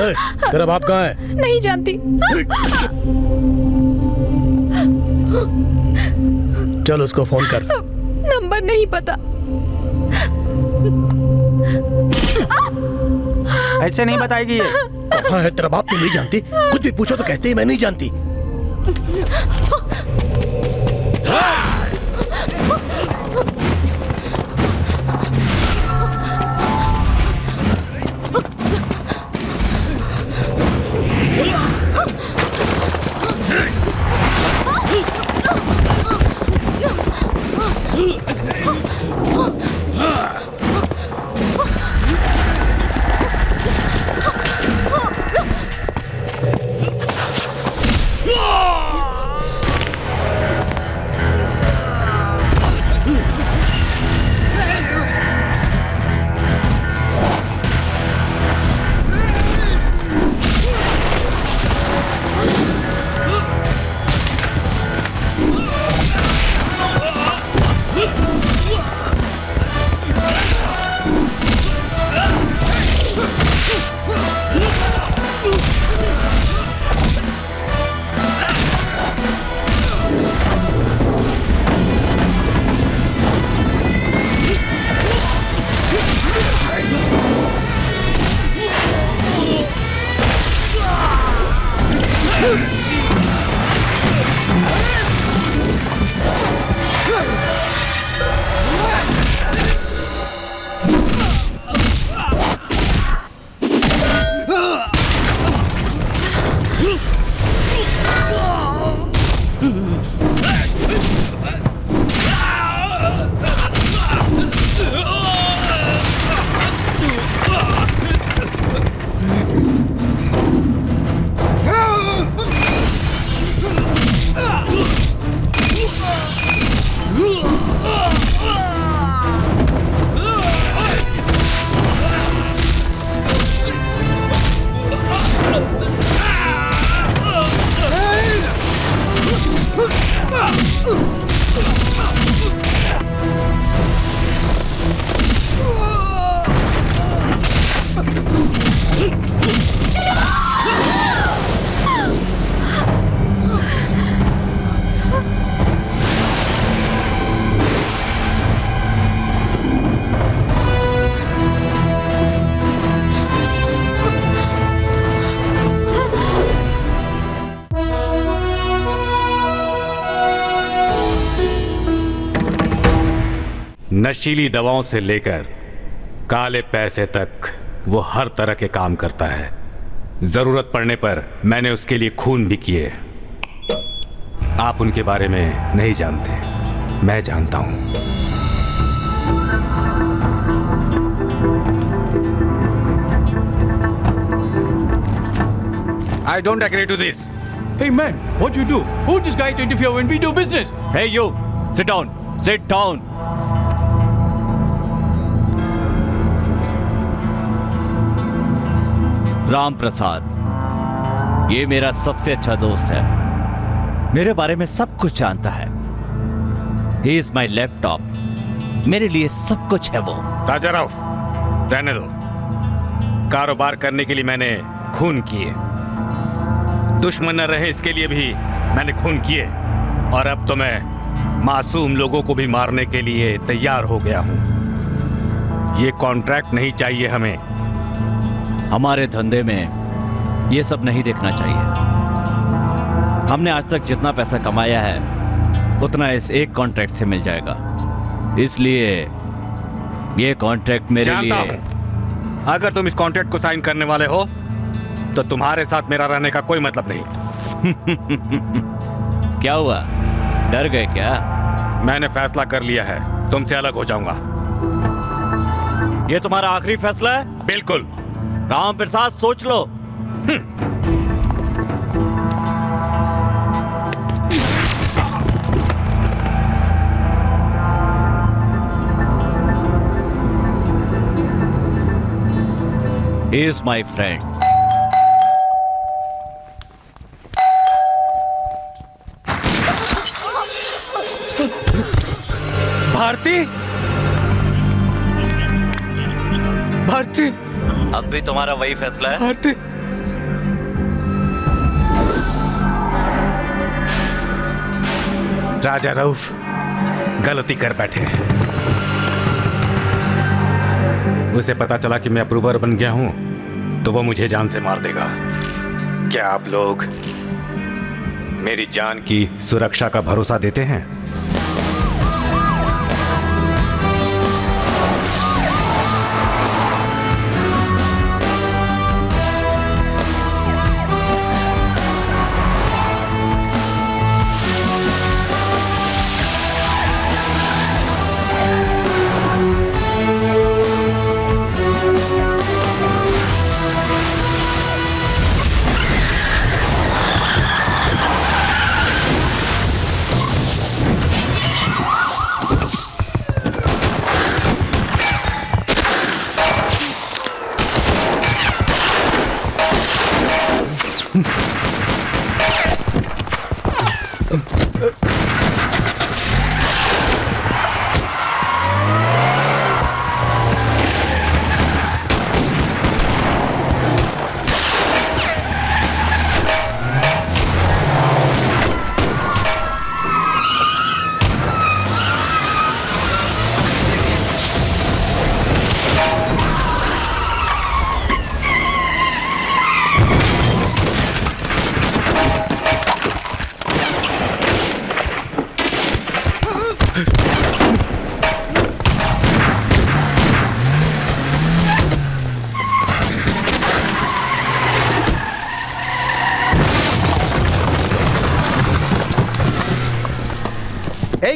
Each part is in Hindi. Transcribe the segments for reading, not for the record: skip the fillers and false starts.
तेरा बाप कहाँ है? नहीं जानती। चल उसको फोन कर। नंबर नहीं पता। ऐसे नहीं बताएगी ये। कहाँ है तेरा बाप? तुम नहीं जानती? कुछ भी पूछो तो कहते ही मैं नहीं जानती। नशीली दवाओं से लेकर काले पैसे तक वो हर तरह के काम करता है। जरूरत पड़ने पर मैंने उसके लिए खून भी किए। आप उनके बारे में नहीं जानते, मैं जानता हूं। I don't agree to this. Hey man, what you do? Who's this guy to interfere when we do business? Hey you, sit down. Sit down. Ram Prasad, ये मेरा सबसे अच्छा दोस्त है, मेरे बारे में सब कुछ जानता है। He is my laptop, मेरे लिए सब कुछ है वो। राजा राव, रहने दो। कारोबार करने के लिए मैंने खून किए, दुश्मन न रहे इसके लिए भी मैंने खून किए, और अब तो मैं मासूम लोगों को भी मारने के लिए तैयार हो गया हूं। ये कॉन्ट्रैक्ट नहीं चाहिए हमें। हमारे धंधे में ये सब नहीं देखना चाहिए। हमने आज तक जितना पैसा कमाया है उतना इस एक कॉन्ट्रैक्ट से मिल जाएगा, इसलिए ये कॉन्ट्रैक्ट मेरे लिए। अगर तुम इस कॉन्ट्रैक्ट को साइन करने वाले हो तो तुम्हारे साथ मेरा रहने का कोई मतलब नहीं। क्या हुआ, डर गए क्या? मैंने फैसला कर लिया है, तुमसे अलग हो जाऊंगा। ये तुम्हारा आखिरी फैसला है? बिल्कुल। राम प्रसाद, सोच लो। He is my friend. Bharti, Bharti, अब भी तुम्हारा वही फैसला है? भारती, राजा रऊफ गलती कर बैठे। उसे पता चला कि मैं अप्रूवर बन गया हूं तो वो मुझे जान से मार देगा। क्या आप लोग मेरी जान की सुरक्षा का भरोसा देते हैं?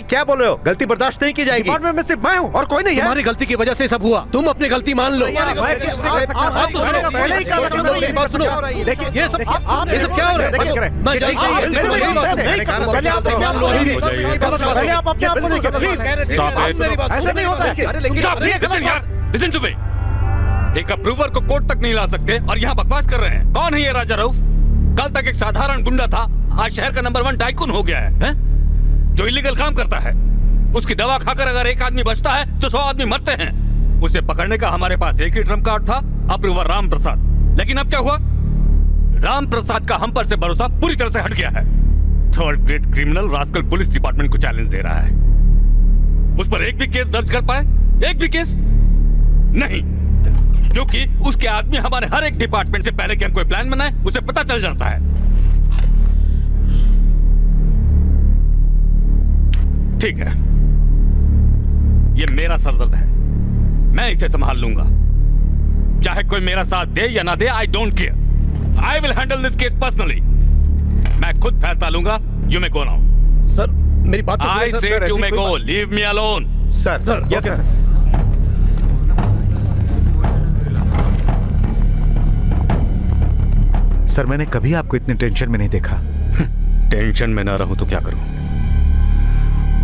क्या बोल रहे हो? गलती बर्दाश्त नहीं की जाएगी। डिपार्टमेंट में सिर्फ मैं हूँ और कोई नहीं है। तुम्हारी गलती की वजह से सब हुआ। तुम अपनी गलती मान लो। आप तो सुनो, पहले ही कहा था कि मेरी बात सुनो। देखिए, ये सब क्या हो रहा है? मैं जानता हूँ। पहले आप अपने आप को देखिए प्लीज। ऐसा नहीं होता है। Listen to me. एक अप्रूवर को कोर्ट तक नहीं ला सकते और यहाँ बकवास कर रहे हैं। कौन है ये राजा रऊफ? कल तक एक साधारण गुंडा था, आज शहर का नंबर 1 टाइकून हो गया है? जो इलीगल काम करता है। उसकी दवा खाकर अगर एक आदमी बचता है तो 100 आदमी मरते हैं। उसे पकड़ने का हमारे पास एक ही ट्रम्प कार्ड था, अप्रूवर राम प्रसाद। लेकिन अब क्या हुआ? राम प्रसाद का हम पर से भरोसा पूरी तरह से हट गया है। Third grade criminal rascal police department को चैलेंज दे रहा है। उस पर एक भी केस दर्ज कर पाए? एक भी केस नहीं, क्योंकि उसके आदमी हमारे हर एक डिपार्टमेंट से पहले कि हम कोई प्लान बनाए उसे पता चल जाता है। ठीक है, ये मेरा सरदर्द है, मैं इसे संभाल लूंगा। चाहे कोई मेरा साथ दे या ना दे, I don't care. I will handle this case personally. मैं खुद फैसला लूंगा। You may go now. Sir मेरी बात तो I said you may go, leave me alone. Sir, yes sir. Sir, मैंने कभी आपको इतने टेंशन में नहीं देखा। टेंशन में ना रहूं तो क्या करूं?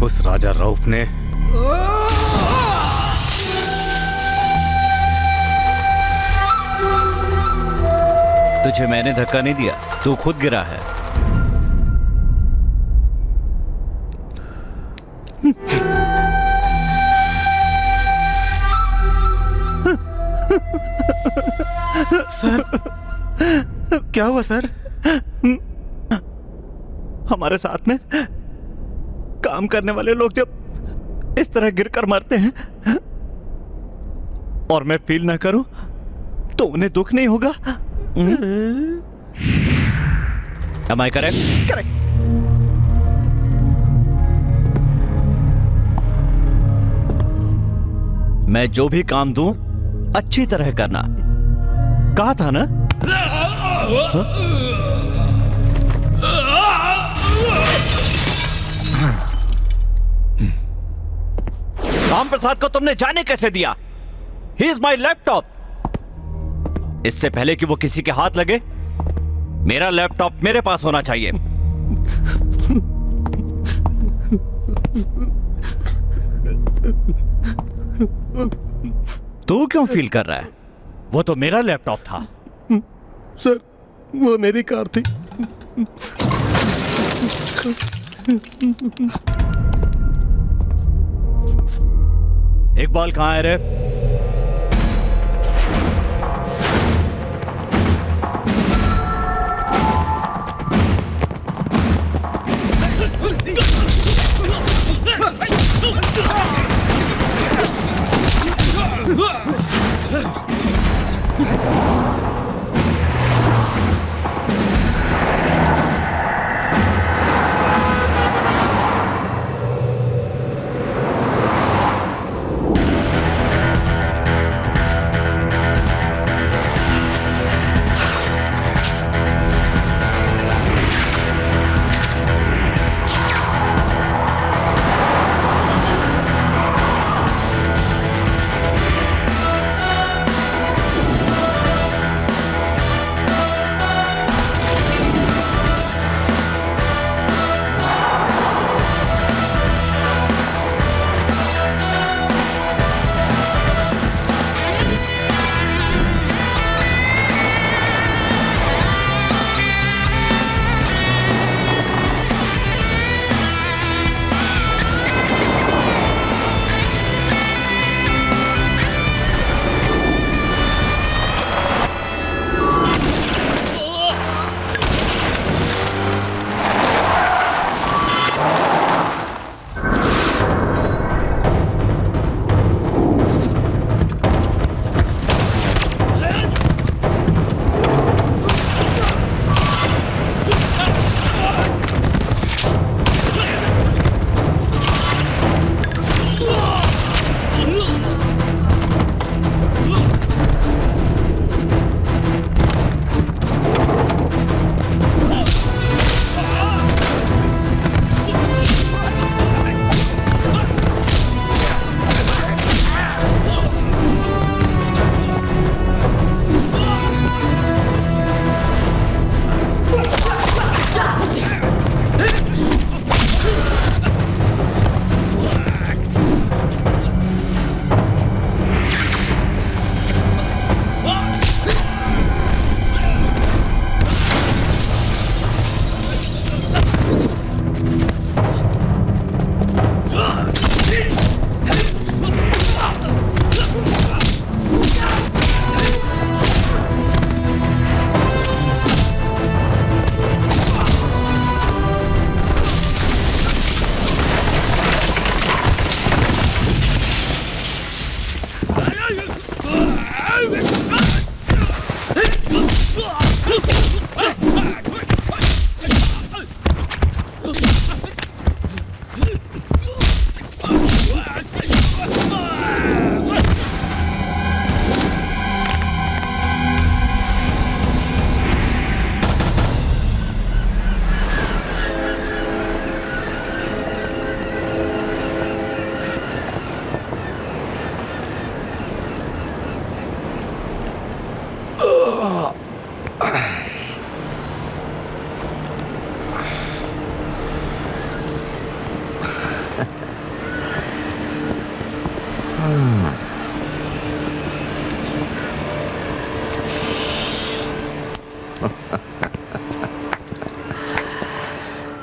उस राजा रऊफ ने तुझे मैंने धक्का नहीं दिया, तू खुद गिरा है। सर, क्या हुआ सर? हमारे साथ में काम करने वाले लोग जब इस तरह गिरकर मरते हैं और मैं फील ना करूं तो उन्हें दुख नहीं होगा? Am I correct? करेक्ट। मैं जो भी काम दूं अच्छी तरह करना, कहा था ना? राम प्रसाद को तुमने जाने कैसे दिया? He is my laptop. इससे पहले कि वो किसी के हाथ लगे, मेरा लैपटॉप मेरे पास होना चाहिए। तू क्यों फील कर रहा है? वो तो मेरा लैपटॉप था। सर, वो मेरी कार थी। इकबाल कहाँ है रे?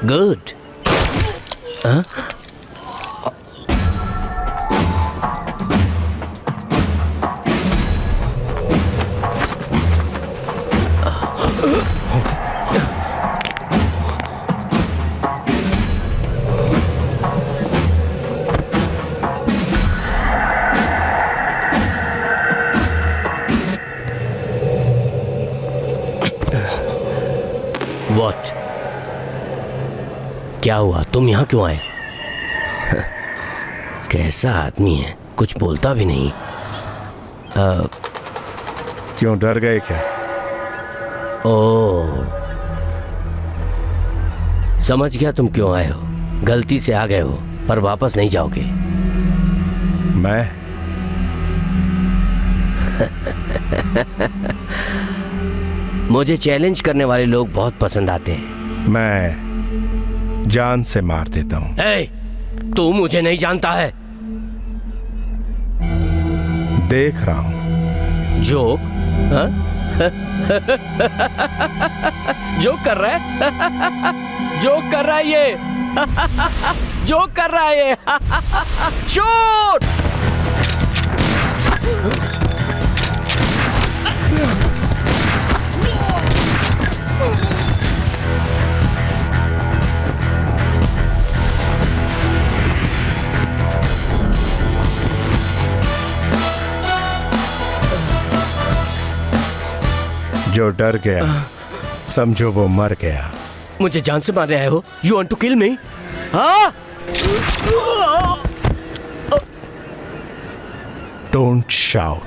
गुड। हाँ? What? क्या हुआ? तुम यहाँ क्यों आए? कैसा आदमी है, कुछ बोलता भी नहीं। क्यों डर गए क्या? ओह, समझ गया तुम क्यों आए हो। गलती से आ गए हो पर वापस नहीं जाओगे। मैं मुझे चैलेंज करने वाले लोग बहुत पसंद आते हैं। मैं जान से मार देता हूं। तू मुझे नहीं जानता है। देख रहा हूं। जोक? हाँ? जोक कर रहा है? जोक कर रहा है ये। जोक कर रहा है ये। शूट! जो डर गया समझो वो मर गया। मुझे जान से मारने आए हो? यू वांट टू किल मी? हाँ? Don't shout.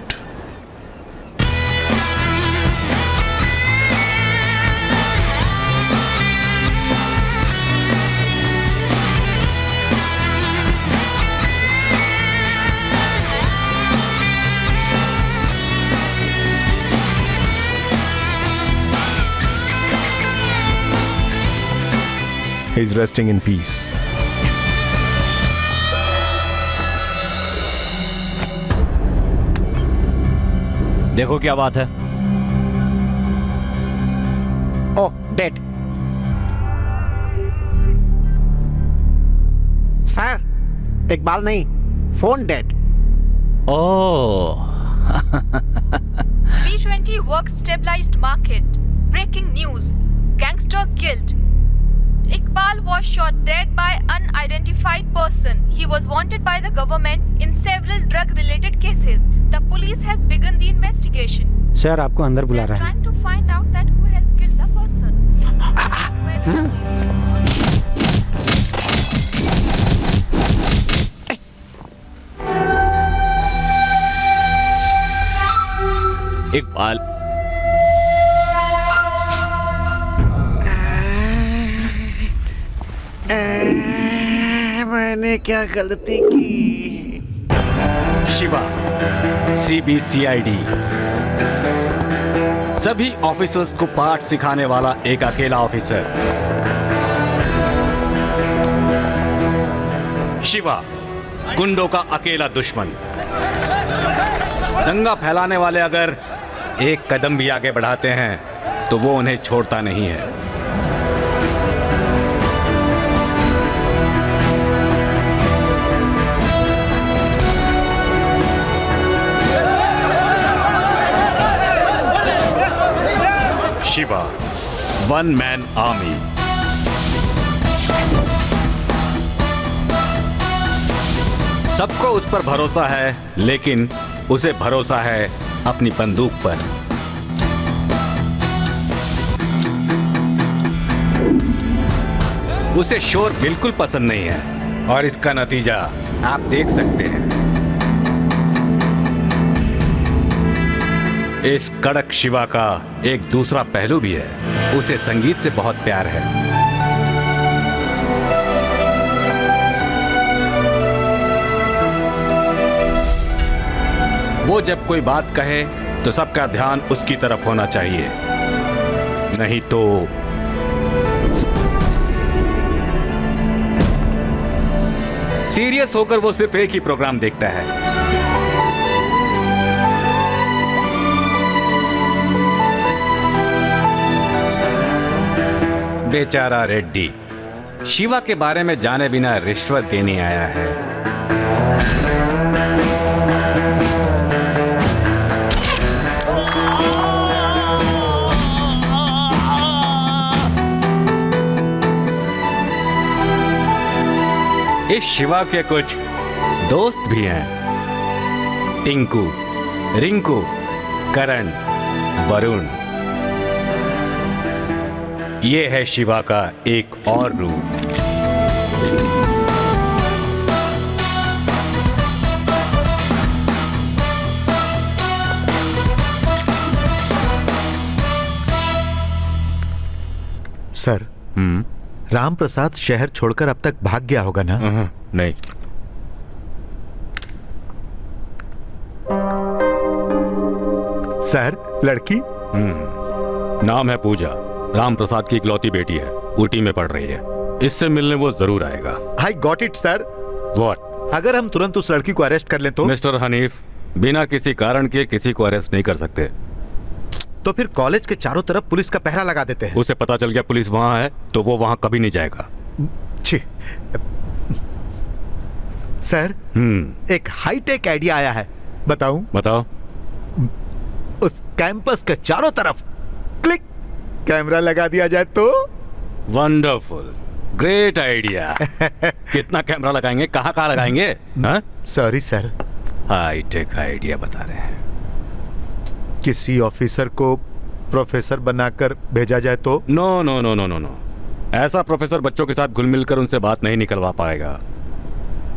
He's resting in peace. देखो क्या बात है। ओह, डेड। सर, इकबाल नहीं, phone dead. Oh 320 works stabilized market. Breaking news. Gangster killed. Iqbal was shot dead by unidentified person. He was wanted by the government in several drug-related cases. The police has begun the investigation. Sir, आपको अंदर They बुला are रहा है। trying to find out that who has killed the person. Iqbal, मैंने क्या गलती की? शिवा, CBCID, सभी ऑफिसर्स को पाठ सिखाने वाला एक अकेला ऑफिसर। शिवा, गुंडों का अकेला दुश्मन। दंगा फैलाने वाले अगर एक कदम भी आगे बढ़ाते हैं तो वो उन्हें छोड़ता नहीं है। Shiva, one man army. सबको उस पर भरोसा है, लेकिन उसे भरोसा है अपनी बंदूक पर। उसे शोर बिल्कुल पसंद नहीं है और इसका नतीजा आप देख सकते हैं। इस कड़क शिवा का एक दूसरा पहलू भी है। उसे संगीत से बहुत प्यार है। वो जब कोई बात कहे तो सबका ध्यान उसकी तरफ होना चाहिए, नहीं तो सीरियस होकर वो सिर्फ एक ही प्रोग्राम देखता है। बेचारा रेड्डी शिवा के बारे में जाने बिना रिश्वत देने आया है। इस शिवा के कुछ दोस्त भी हैं, टिंकू, रिंकू, करण, वरुण। ये है शिवा का एक और रूप। सर, राम प्रसाद शहर छोड़कर अब तक भाग गया होगा ना? नहीं। सर, लड़की? नाम है पूजा, राम प्रसाद की इकलौती बेटी है, ऊटी में पढ़ रही है। इससे मिलने वो जरूर आएगा। I got it sir. What? अगर हम तुरंत उस लड़की को अरेस्ट कर लें तो? मिस्टर हनीफ, बिना किसी कारण के किसी को अरेस्ट नहीं कर सकते। तो फिर कॉलेज के चारों तरफ पुलिस का पहरा लगा देते हैं। उसे पता चल गया पुलिस वहां है तो वो वहां कभी नहीं जाएगा। छी। सर, एक हाईटेक आइडिया आया है, बताऊं? बताओ। उस कैंपस के चारों तरफ क्लिक कैमरा लगा दिया जाए तो? Wonderful, great idea. कितना कैमरा लगाएंगे, कहाँ कहाँ लगाएंगे? सॉरी सर, हाईटेक आइडिया बता रहे हैं। किसी ऑफिसर को प्रोफेसर बनाकर भेजा जाए तो? No no no no no no, ऐसा प्रोफेसर बच्चों के साथ घुल मिल कर उनसे बात नहीं निकलवा पाएगा।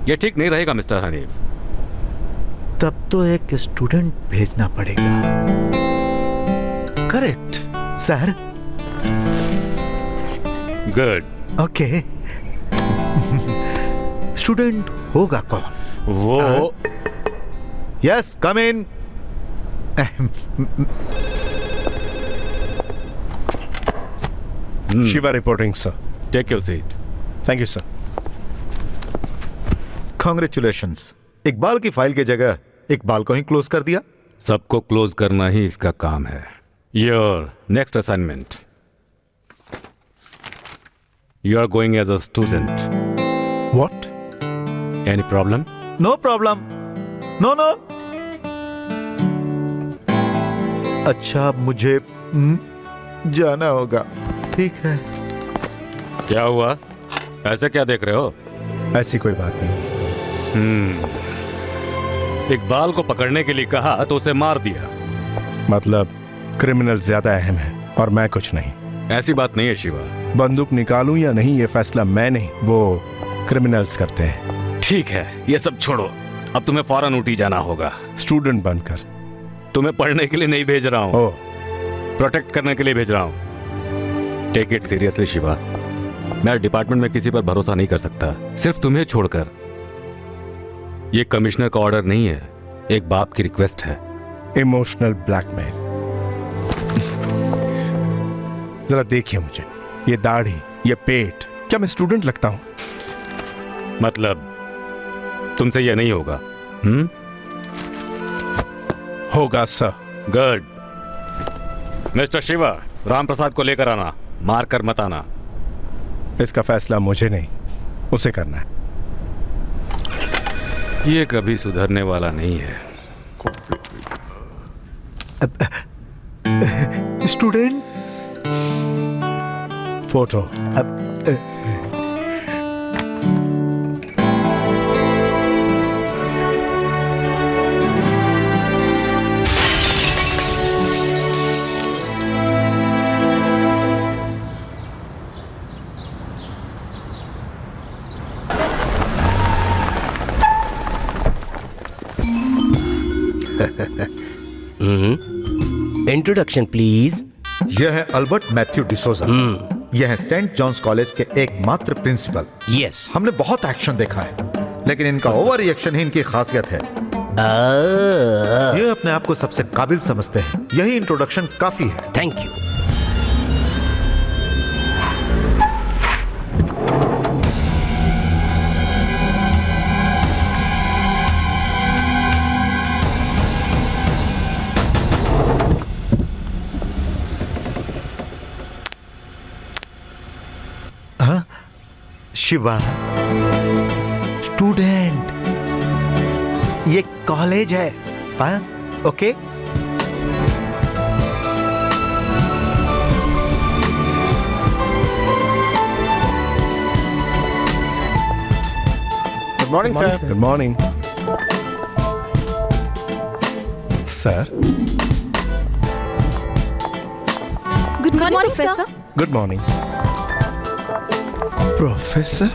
ये ठीक नहीं रहेगा मिस्टर हनीफ। तब तो एक स्टूडेंट भेजना पड़ेगा। Correct sir. Good. Okay. Student होगा कौन? वो yes, come in. Shiva reporting, sir. Take your seat. Thank you, sir. Congratulations. Iqbal की फाइल की जगह इकबाल को ही क्लोज कर दिया। सबको क्लोज करना ही इसका काम है। Your next assignment, you are going as a student. What? Any problem? No problem. No no. अच्छा, मुझे जाना होगा। ठीक है। क्या हुआ, ऐसे क्या देख रहे हो? ऐसी कोई बात नहीं। इकबाल को पकड़ने के लिए कहा तो उसे मार दिया। मतलब क्रिमिनल ज्यादा अहम है और मैं कुछ नहीं। ऐसी बात नहीं है शिवा। बंदूक निकालूं या नहीं ये फैसला मैं नहीं, वो क्रिमिनल्स करते हैं। ठीक है, ये सब छोड़ो, अब तुम्हें फौरन ऊटी जाना होगा। स्टूडेंट बनकर। तुम्हें पढ़ने के लिए नहीं भेज रहा हूँ, ओह, प्रोटेक्ट करने के लिए भेज रहा हूँ। Take it seriously Shiva. मैं डिपार्टमेंट में किसी पर भरोसा नहीं कर सकता, सिर्फ तुम्हें छोड़कर। ये कमिश्नर का ऑर्डर नहीं है, एक बाप की रिक्वेस्ट है। Emotional blackmail. जरा देखिए मुझे, ये दाढ़ी, ये पेट, क्या मैं स्टूडेंट लगता हूं? मतलब तुमसे ये नहीं होगा? होगा sir. Good. Mister Shiva, Ram Prasad को लेकर आना, मार कर मत आना। इसका फैसला मुझे नहीं, उसे करना है। ये कभी सुधरने वाला नहीं है। Student photo. Introduction please. यह है अल्बर्ट मैथ्यू डिसोजा। यह है सेंट जॉन्स कॉलेज के एकमात्र प्रिंसिपल। यस। हमने बहुत एक्शन देखा है, लेकिन इनका ओवर रिएक्शन ही इनकी खासियत है। ये अपने आप को सबसे काबिल समझते हैं। यही इंट्रोडक्शन काफी है। Thank you. शिवा, स्टूडेंट, ये कॉलेज है। Okay. Good morning sir. Good morning sir. Good morning, sir. Good morning professor.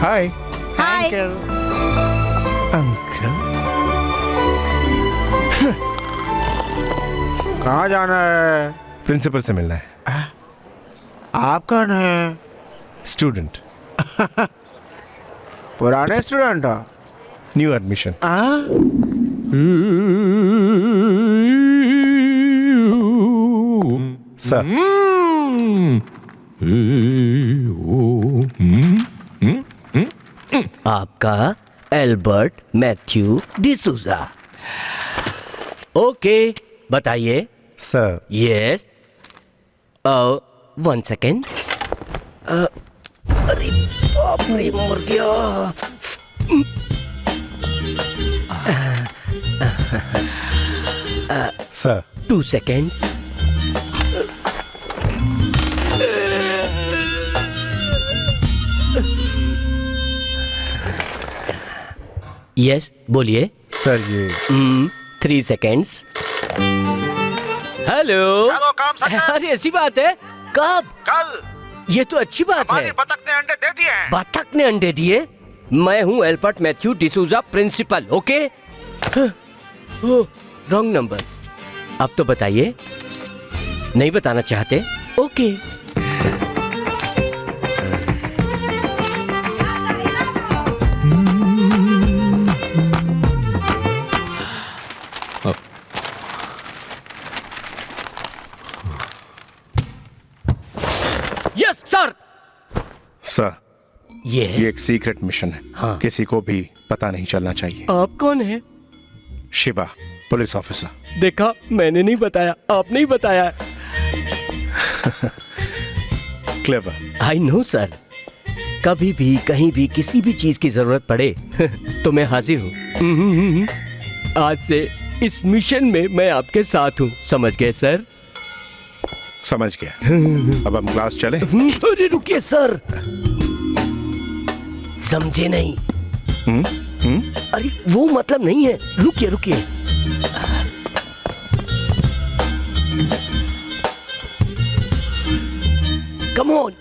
Hi Hi. Uncle. कहाँ जाना है? प्रिंसिपल से मिलना है। आप कौन है? स्टूडेंट। पुराने स्टूडेंट हो? New admission. सर। आपका एल्बर्ट मैथ्यू डिसूजा। ओके, बताइए। सर। यस। 1 सेकेंड। अरे बाप रे, मर गया। सर। 2 seconds. यस बोलिए। सर ये 3 सेकेंड्स। हेलो। चलो, काम सक्सेस। अरे ऐसी बात है? कब? कल ये तो अच्छी बात है। बतख ने अंडे दे दिए हैं। बतख ने अंडे दिए? मैं हूँ Albert Mathew D'Souza, principal. Okay. Wrong number. अब तो बताइए। नहीं बताना चाहते? ओके। Yes sir. सर ये यस। एक सीक्रेट मिशन है। हाँ। किसी को भी पता नहीं चलना चाहिए। आप कौन है? Shiva, police officer. देखा, मैंने नहीं बताया, आपने ही बताया। क्लेवर। I know sir. कभी भी कहीं भी किसी भी चीज की जरूरत पड़े तो मैं हाजिर हूँ। आज से इस मिशन में मैं आपके साथ हूँ, समझ गए सर? समझ गया। अब हम क्लास चले? अरे रुकिए सर, समझे नहीं? अरे वो मतलब नहीं है, रुकिए रुकिए। Come on,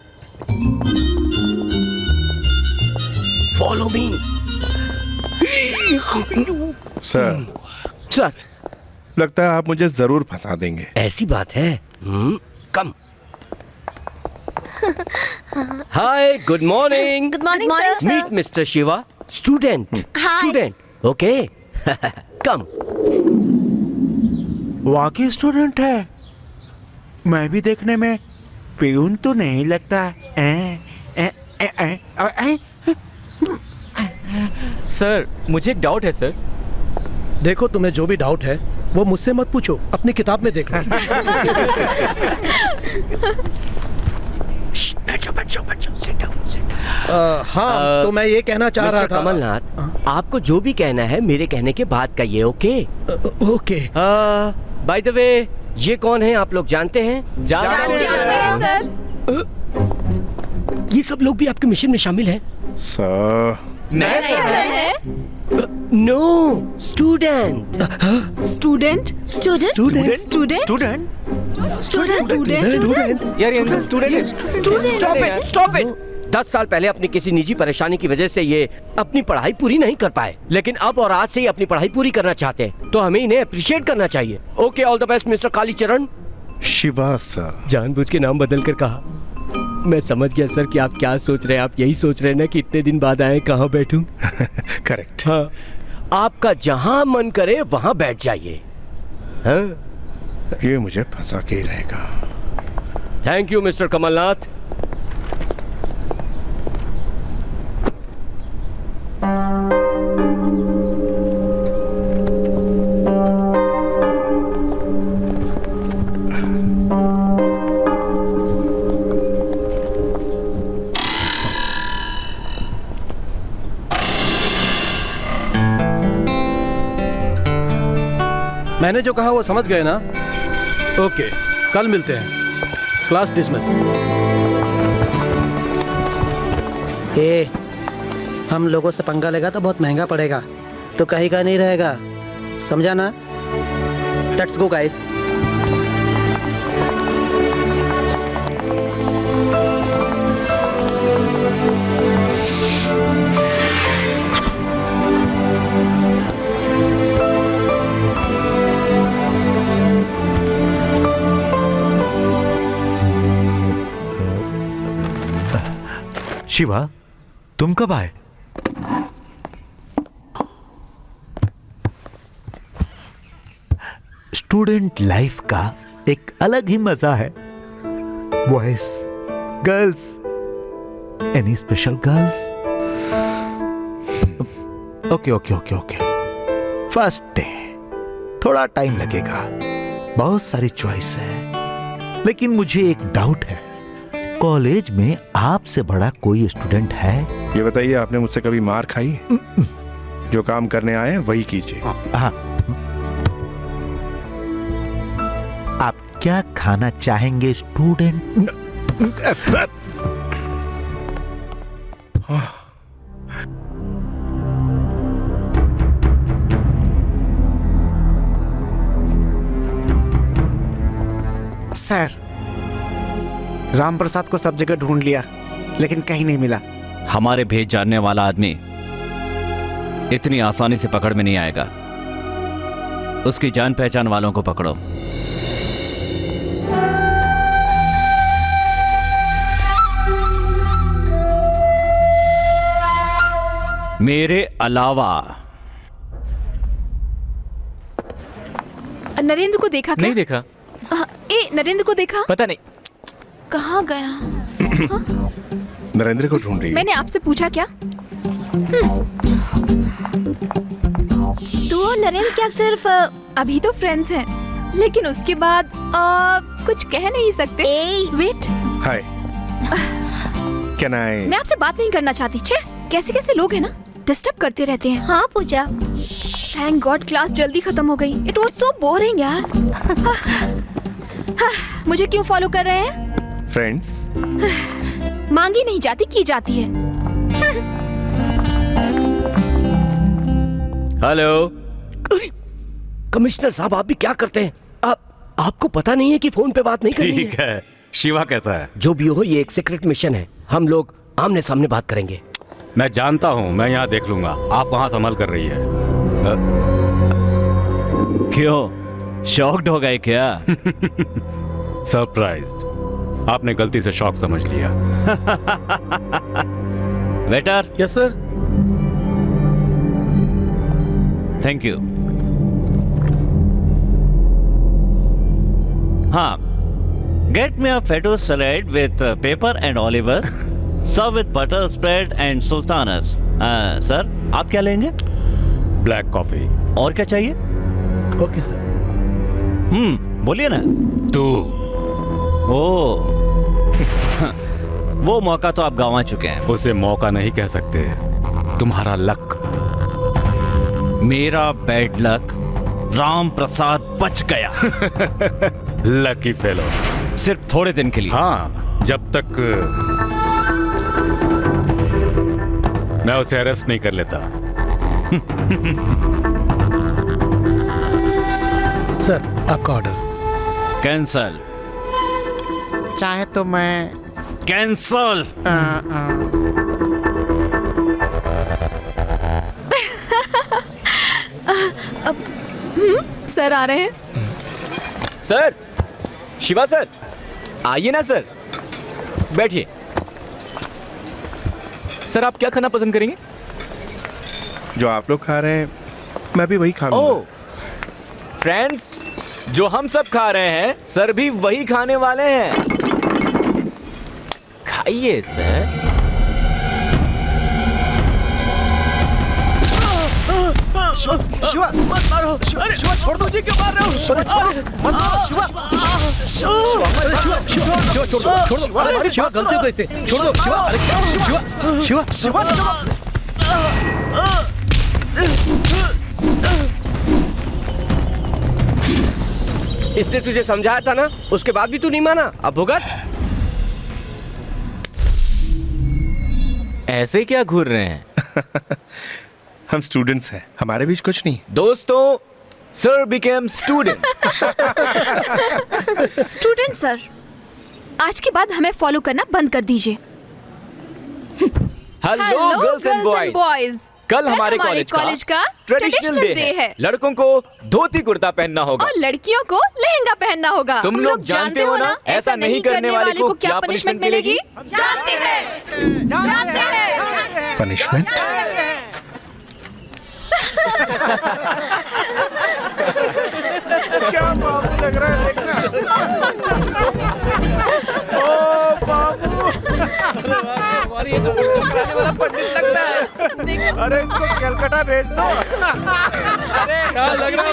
follow me. Sir sir लगता है आप मुझे जरूर फंसा देंगे। ऐसी बात है। Come. Hi, good morning. Good morning, sir. Meet mister Shiva, student. Student, okay. Come. वाकई स्टूडेंट है। मैं भी देखने में प्यून तो नहीं लगता। सर मुझे एक डाउट है सर। देखो, तुम्हें जो भी डाउट है वो मुझसे मत पूछो, अपनी किताब में देख लो। बैठो बैठो बैठो, sit down, sit down। हाँ, तो मैं ये कहना चाह रहा था। कमलनाथ, आपको जो भी कहना है मेरे कहने के बाद कहिए, okay? Okay. By the way, ये कौन है आप लोग जानते हैं? जानते हैं सर। ये सब लोग भी आपके मिशन में शामिल हैं? Sir no, student. Student student student student यार ये स्टूडेंट स्टॉप इट। 10 साल पहले अपनी किसी निजी परेशानी की वजह से ये अपनी पढ़ाई पूरी नहीं कर पाए, लेकिन अब और आज से ही अपनी पढ़ाई पूरी करना चाहते हैं, तो हमें इन्हें अप्रिशिएट करना चाहिए। Okay, all the best mister Kalicharan. Shiva sir. जानबूझ के नाम बदल कर कहा। मैं समझ गया सर कि आप क्या सोच रहे हैं। आप यही सोच रहे हैं ना कि इतने दिन बाद आए, कहाँ बैठूं? करेक्ट। हाँ, आपका जहां मन करे वहां बैठ जाइए। हाँ, ये मुझे फंसा के ही रहेगा। Thank you mister Kamalnath. मैंने जो कहा वो समझ गए ना? ओके, कल मिलते हैं। Class dismiss. हम लोगों से पंगा लेगा तो बहुत महंगा पड़ेगा, तो कहीं का नहीं रहेगा, समझा ना? Let's go guys. शिवा, तुम कब आए? स्टूडेंट लाइफ का एक अलग ही मजा है। Boys, girls, any special girls? Okay okay okay okay. First day, थोड़ा टाइम लगेगा, बहुत सारी चॉइस है, लेकिन मुझे एक डाउट है। कॉलेज में आपसे बड़ा कोई स्टूडेंट है? ये बताइए, आपने मुझसे कभी मार खाई? जो काम करने आए हैं वही कीजिए। हाँ। आप क्या खाना चाहेंगे स्टूडेंट? सर, राम प्रसाद को सब जगह ढूंढ लिया लेकिन कहीं नहीं मिला। हमारे भेज जानने वाला आदमी इतनी आसानी से पकड़ में नहीं आएगा। उसकी जान पहचान वालों को पकड़ो। मेरे अलावा। नरेंद्र को देखा क्या? नहीं देखा। नरेंद्र को देखा? पता नहीं कहाँ गया? नरेंद्र को ढूंढ रही है। मैंने आपसे पूछा क्या? तू और नरेंद्र क्या सिर्फ अभी तो फ्रेंड्स हैं, लेकिन उसके बाद कुछ कह नहीं सकते? Wait, hi, can I? मैं आपसे बात नहीं करना चाहती। छे, कैसे कैसे लोग हैं ना, डिस्टर्ब करते रहते हैं। हाँ पूजा, थैंक गॉड क्लास जल्दी खत्म हो गई। इट वाज सो बोरिंग यार। मुझे क्यों फॉलो कर रहे हैं? फ्रेंड्स। मांगी नहीं जाती, की जाती है। हेलो। कमिश्नर साहब, आप भी क्या करते हैं? आपको पता नहीं है कि फोन पे बात नहीं करनी है? ठीक है। शिवा कैसा है? जो भी हो, ये एक सीक्रेट मिशन है। हम लोग आमने सामने बात करेंगे। मैं जानता हूँ, मैं यहाँ देख लूंगा। आप वहाँ संभाल कर रही है। क्यों, शॉक्ड हो गए क्या? सरप्राइज्ड। आपने गलती से शॉक समझ लिया। Waiter. Yes sir. Thank you. हाँ, get me a feta salad with pepper and olives, serve with butter spread and sultanas. Sir, आप क्या लेंगे? Black coffee. और क्या चाहिए? Okay sir. बोलिए ना। तू। ओ वो मौका तो आप गंवा चुके हैं। उसे मौका नहीं कह सकते, तुम्हारा लक। मेरा बैड लक, राम प्रसाद बच गया। Lucky fellow. सिर्फ थोड़े दिन के लिए। हाँ, जब तक मैं उसे अरेस्ट नहीं कर लेता। सर, आपका ऑर्डर। कैंसल। चाहे तो मैं कैंसल। सर आ रहे हैं। सर, शिवा सर, आइए ना सर, बैठिए। सर, आप क्या खाना पसंद करेंगे? जो आप लोग खा रहे हैं मैं भी वही खा लूंगा। ओह, फ्रेंड्स, जो हम सब खा रहे हैं सर भी वही खाने वाले हैं। खाइए सर। शिवा, मत मारो। शिवा, छोड़ दो। क्यों मार रहे हो? मत मारो। शिवा, शिवा, गलती को इससे छोड़ दो। शिवा, इसने तुझे समझाया था ना, उसके बाद भी तू नहीं माना। अब भुगत। ऐसे क्या घूर रहे हैं? हम स्टूडेंट्स हैं, हमारे बीच कुछ नहीं। दोस्तों, sir became student. Student sir, आज के बाद हमें फॉलो करना बंद कर दीजिए। हेलो गर्ल्स एंड बॉयज, कल हमारे कॉलेज का ट्रेडिशनल डे है। लड़कों को धोती कुर्ता पहनना होगा और लड़कियों को लहंगा पहनना होगा। तुम लोग जानते हो ना, ऐसा नहीं करने वाले को क्या पनिशमेंट मिलेगी? जानते हैं, जानते हैं। पनिशमेंट? क्या बाबू लग रहा है देखना। ओ बाबू, पंडित लगता है। अरे इसको कलकत्ता भेज दो। अरे क्या लग रहा है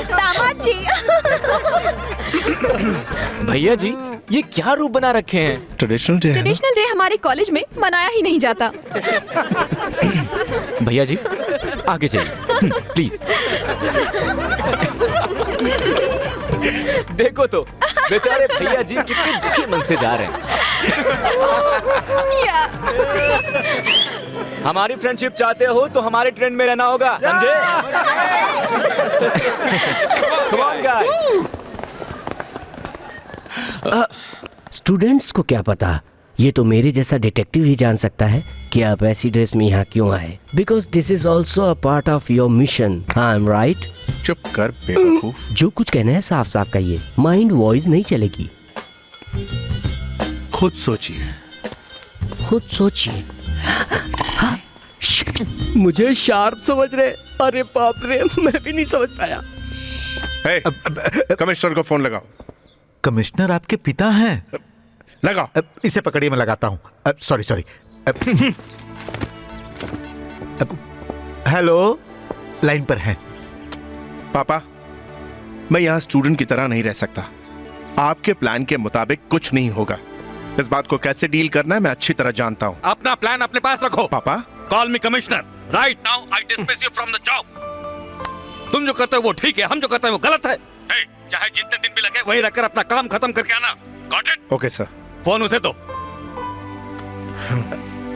दामाद जी। भैया जी, ये क्या रूप बना रखे हैं? Traditional day. ट्रेडिशनल डे हमारे कॉलेज में मनाया ही नहीं जाता। भैया जी, आगे चलिए प्लीज। देखो तो, बेचारे भैया जी कितने दुखी मन से जा रहे हैं। हमारी फ्रेंडशिप चाहते हो तो हमारे ट्रेंड में रहना होगा, समझे? Come on, guys. स्टूडेंट्स को क्या पता, ये तो मेरे जैसा डिटेक्टिव ही जान सकता है कि आप ऐसी ड्रेस में यहाँ क्यों आए। Because this is also a part of your mission. I am right? चुप कर बेवकूफ। जो कुछ कहना है साफ साफ कहिए, माइंड वॉइस नहीं चलेगी। खुद सोचिए। खुद सोचिए। मुझे शार्प समझ रहे? अरे बाप रे, मैं भी नहीं समझ पाया। कमिश्नर को फोन लगाओ। कमिश्नर आपके पिता हैं? लगाओ। इसे पकड़िए, मैं लगाता हूं। सॉरी। हेलो, लाइन पर है। पापा, मैं यहाँ स्टूडेंट की तरह नहीं रह सकता। आपके प्लान के मुताबिक कुछ नहीं होगा। इस बात को कैसे डील करना है मैं अच्छी तरह जानता हूँ। अपना प्लान अपने पास रखो। पापा, call me commissioner. Right now I dismiss you from the job. तुम जो करते हो वो ठीक है, हम जो करते हैं वो गलत है। चाहे जितने दिन भी लगे वहीं रहकर अपना काम खत्म करके आना। Got it? Okay sir. Phone उसे दो।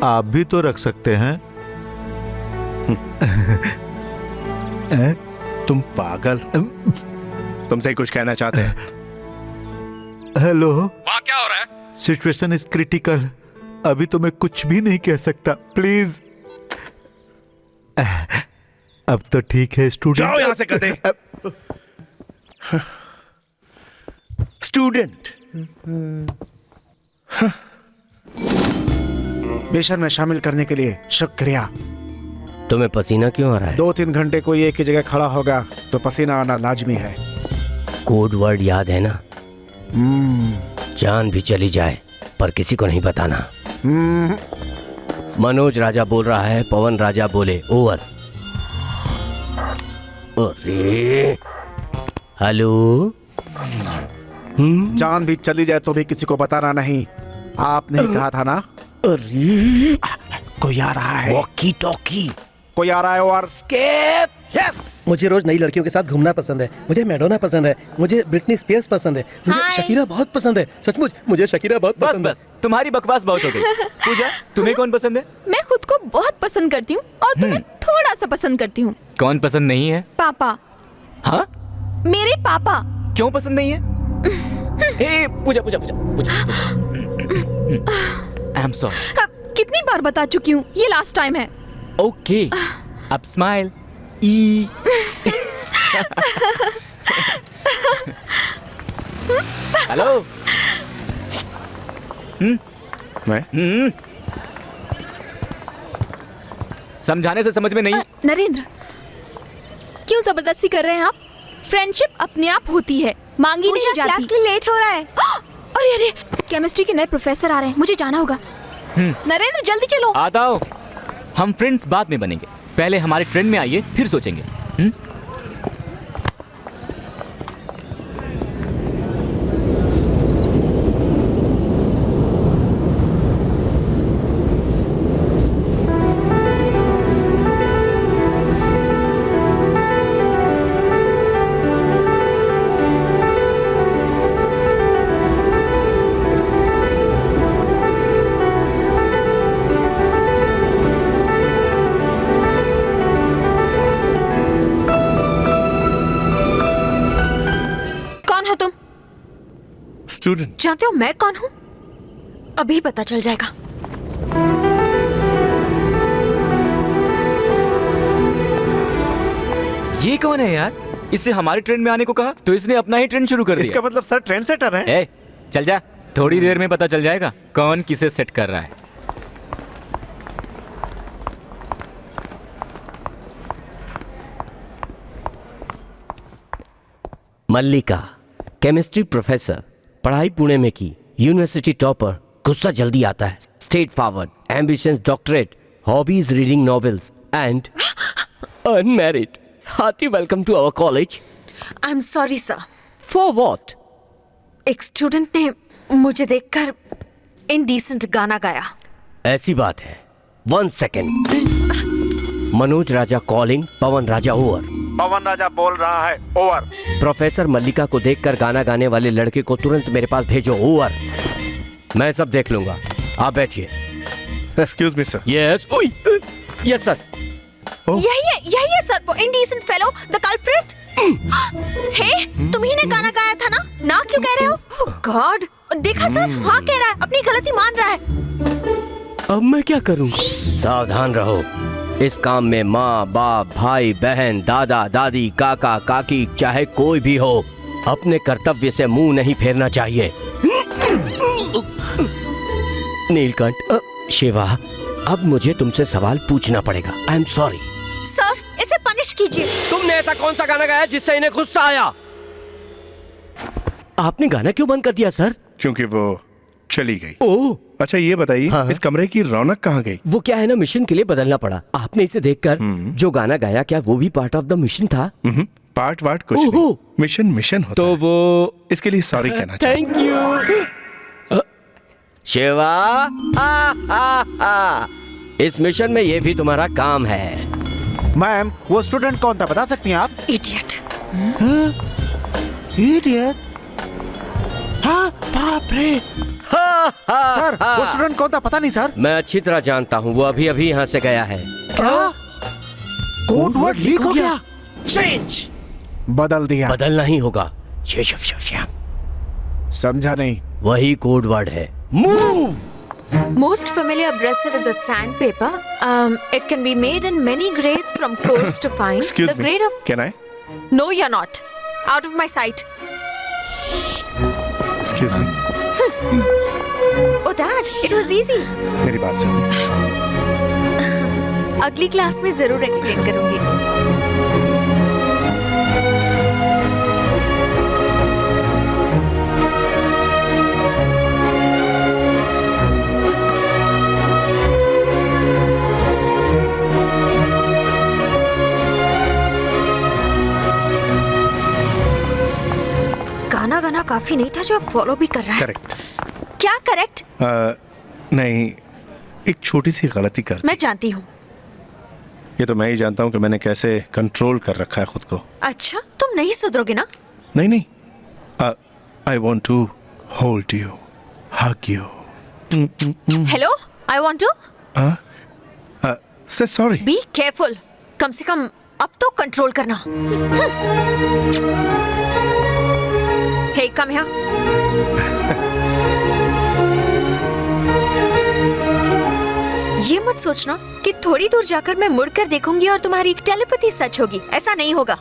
आप भी तो रख सकते हैं। तुम पागल। तुमसे ही कुछ कहना चाहते हैं। हेलो, वहाँ क्या हो रहा है? Situation is critical. अभी तो मैं कुछ भी नहीं कह सकता, प्लीज। अब तो ठीक है स्टूडेंट। जाओ यहाँ से कदे। स्टूडेंट मिशन में शामिल करने के लिए शुक्रिया। तुम्हें पसीना क्यों आ रहा है? 2-3 घंटे कोई एक ही जगह खड़ा होगा तो पसीना आना लाजमी है। कोड वर्ड याद है ना? जान भी चली जाए पर किसी को नहीं बताना। मनोज राजा बोल रहा है, पवन राजा बोले ओवर। अरे हेलो। जान भी चली जाए तो भी किसी को बताना नहीं। आपने ही कहा था ना? अरे कोई आ रहा है। Walkie talkie. कोई आ रहा है और यस। मुझे रोज नई लड़कियों के साथ घूमना पसंद है। मुझे मैडोना पसंद है। मुझे ब्रिटनी स्पीयर्स पसंद है। मुझे शकीरा बहुत पसंद है। सचमुच मुझे शकीरा बहुत पसंद है। बस तुम्हारी बकवास बहुत हो गई। पूजा, तुम्हें कौन पसंद है? मैं खुद को बहुत पसंद करती हूँ और तुम्हें थोड़ा सा पसंद करती हूँ। कौन पसंद नहीं है? पापा। हाँ? मेरे पापा। क्यों पसंद नहीं है? Hey Pooja. I am sorry. कितनी बार बता चुकी हूँ, ये लास्ट टाइम है। ओके, अब स्माइल। ई हेलो। मैं समझाने से समझ में नहीं। नरेंद्र, क्यों जबरदस्ती कर रहे हैं आप? फ्रेंडशिप अपने आप होती है, मांगी नहीं जाती। क्लास के लिए लेट हो रहा है। अरे केमिस्ट्री के नए प्रोफेसर आ रहे हैं, मुझे जाना होगा। नरेंद्र जल्दी चलो। आता हूँ। हम फ्रेंड्स बाद में बनेंगे, पहले हमारे ट्रेन में आइए फिर सोचेंगे। स्टूडेंट। जानते हो मैं कौन हूँ? अभी पता चल जाएगा। ये कौन है यार? इससे हमारी ट्रेन में आने को कहा तो इसने अपना ही ट्रेन शुरू कर दिया। इसका मतलब सर ट्रेन सेटर है। ए, चल जा, थोड़ी देर में पता चल जाएगा कौन किसे सेट कर रहा है। मल्लिका, केमिस्ट्री प्रोफेसर, पढ़ाई पुणे में की, यूनिवर्सिटी टॉपर, गुस्सा जल्दी आता है, straightforward, ambitions doctorate, hobbies reading novels and unmarried. Hearty welcome to our college. I am sorry sir. For what? एक स्टूडेंट ने मुझे देखकर इनडिसेंट गाना गाया। ऐसी बात है। 1 सेकेंड। मनोज राजा कॉलिंग, पवन राजा ओवर। पवन राजा बोल रहा है ओवर। प्रोफेसर मल्लिका को देखकर गाना गाने वाले लड़के को तुरंत मेरे पास भेजो। ओवर। मैं सब देख लूंगा, आप बैठिए। Excuse me sir. Yes. Yes sir. यही है सर, वो इनडिसेंट फेलो, द कल्प्रिट। हे, तुम ही ने गाना गाया था ना? ना क्यों कह रहे हो? ओह गॉड, देखा सर, हाँ कह रहा है, अपनी गलती मान रहा है। अब मैं क्या करूं? सावधान रहो, इस काम में माँ बाप भाई बहन दादा दादी काका काकी चाहे कोई भी हो, अपने कर्तव्य से मुंह नहीं फेरना चाहिए। नीलकंठ, शिवा, अब मुझे तुमसे सवाल पूछना पड़ेगा। आई एम सॉरी। सर, इसे पनिश कीजिए। तुमने ऐसा कौन सा गाना गाया जिससे इन्हें गुस्सा आया? आपने गाना क्यों बंद कर दिया सर? क्योंकि वो चली गई। ओह, अच्छा ये बताइए, हाँ। इस कमरे की रौनक कहाँ गई? वो क्या है ना, मिशन के लिए बदलना पड़ा। आपने इसे देखकर जो गाना गाया, क्या वो भी पार्ट ऑफ द मिशन था? पार्ट वार्ट कुछ नहीं, मिशन मिशन होता तो है। वो इसके लिए सॉरी कहना चाहिए। Thank you Shiva. इस मिशन में ये भी तुम्हारा काम है। मैम, वो स्टूडेंट कौन था, बता सकती हैं आप? इडियट। इडियट? हाँ, बाप रे। सर, वो स्टूडेंट कौन था, पता नहीं सर। मैं अच्छी तरह जानता हूँ, वो अभी अभी यहाँ से गया है। क्या? कोड वर्ड लीक हो गया? चेंज बदल दिया? बदलना ही होगा। समझा नहीं। वही कोड वर्ड है, move. Most familiar abrasive is a sandpaper. It can be made in many grades from coarse to fine. Excuse the me. grade of... Can I? No, you're not. Out of my sight. Excuse me. Oh, Dad, it was easy. मेरी बात सुनिए। अगली क्लास में जरूर एक्सप्लेन करूंगी। गाना काफी नहीं था जो अब फॉलो भी कर रहा है। करेक्ट। क्या करेक्ट? नहीं, एक छोटी सी गलती कर दी। मैं जानती हूँ। ये तो मैं ही जानता हूँ कि मैंने कैसे कंट्रोल कर रखा है खुद को। अच्छा, तुम नहीं सुधरोगे ना? नहीं नहीं, I want to hold you, hug you. Hello, I want to say sorry. Be careful. कम से कम अब तो कंट्रोल करना। Hey, come here. ये मत सोचना कि थोड़ी दूर जाकर मैं मुड़कर देखूंगी और तुम्हारी टेलीपैथी सच होगी। ऐसा नहीं होगा।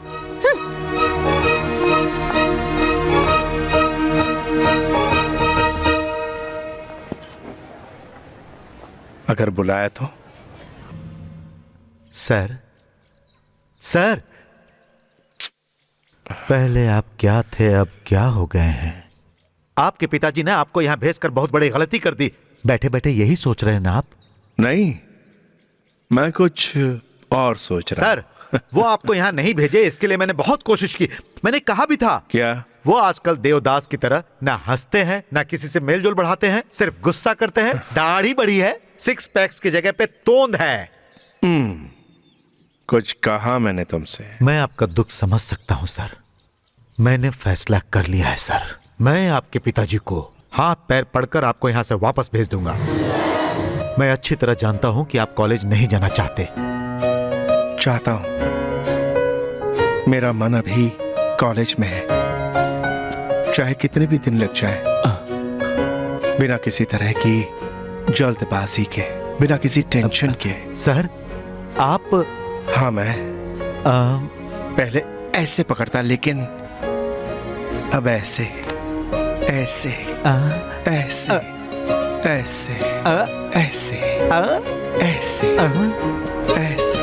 अगर बुलाया तो? सर, सर, पहले आप क्या थे, अब क्या हो गए हैं? आपके पिताजी ने आपको यहां भेजकर बहुत बड़ी गलती कर दी। बैठे बैठे यही सोच रहे हैं ना आप? नहीं, मैं कुछ और सोच रहा। सर, वो आपको यहां नहीं भेजे, इसके लिए मैंने बहुत कोशिश की। मैंने कहा भी था। क्या? वो आजकल देवदास की तरह ना हंसते हैं, ना किसी से मेलजोल बढ़ाते हैं, सिर्फ गुस्सा करते हैं। दाढ़ी बढ़ी है, 6 पैक्स की जगह पे तोंद है। कुछ कहा मैंने तुमसे? मैं आपका दुख समझ सकता हूं सर। मैंने फैसला कर लिया है सर। मैं आपके पिताजी को हाथ पैर पड़कर आपको यहां से वापस भेज दूंगा। मैं अच्छी तरह जानता हूं कि आप कॉलेज नहीं जाना चाहते। चाहता हूं, मेरा मन अभी कॉलेज में है, चाहे कितने भी दिन लग जाए, बिना किसी तरह की जल्दबाजी के, बिना किसी टेंशन के। सर, आप... हाँ, मैं पहले ऐसे पकड़ता, लेकिन अब ऐसे ऐसे ऐसे ऐसे ऐसे ऐसे ऐसे।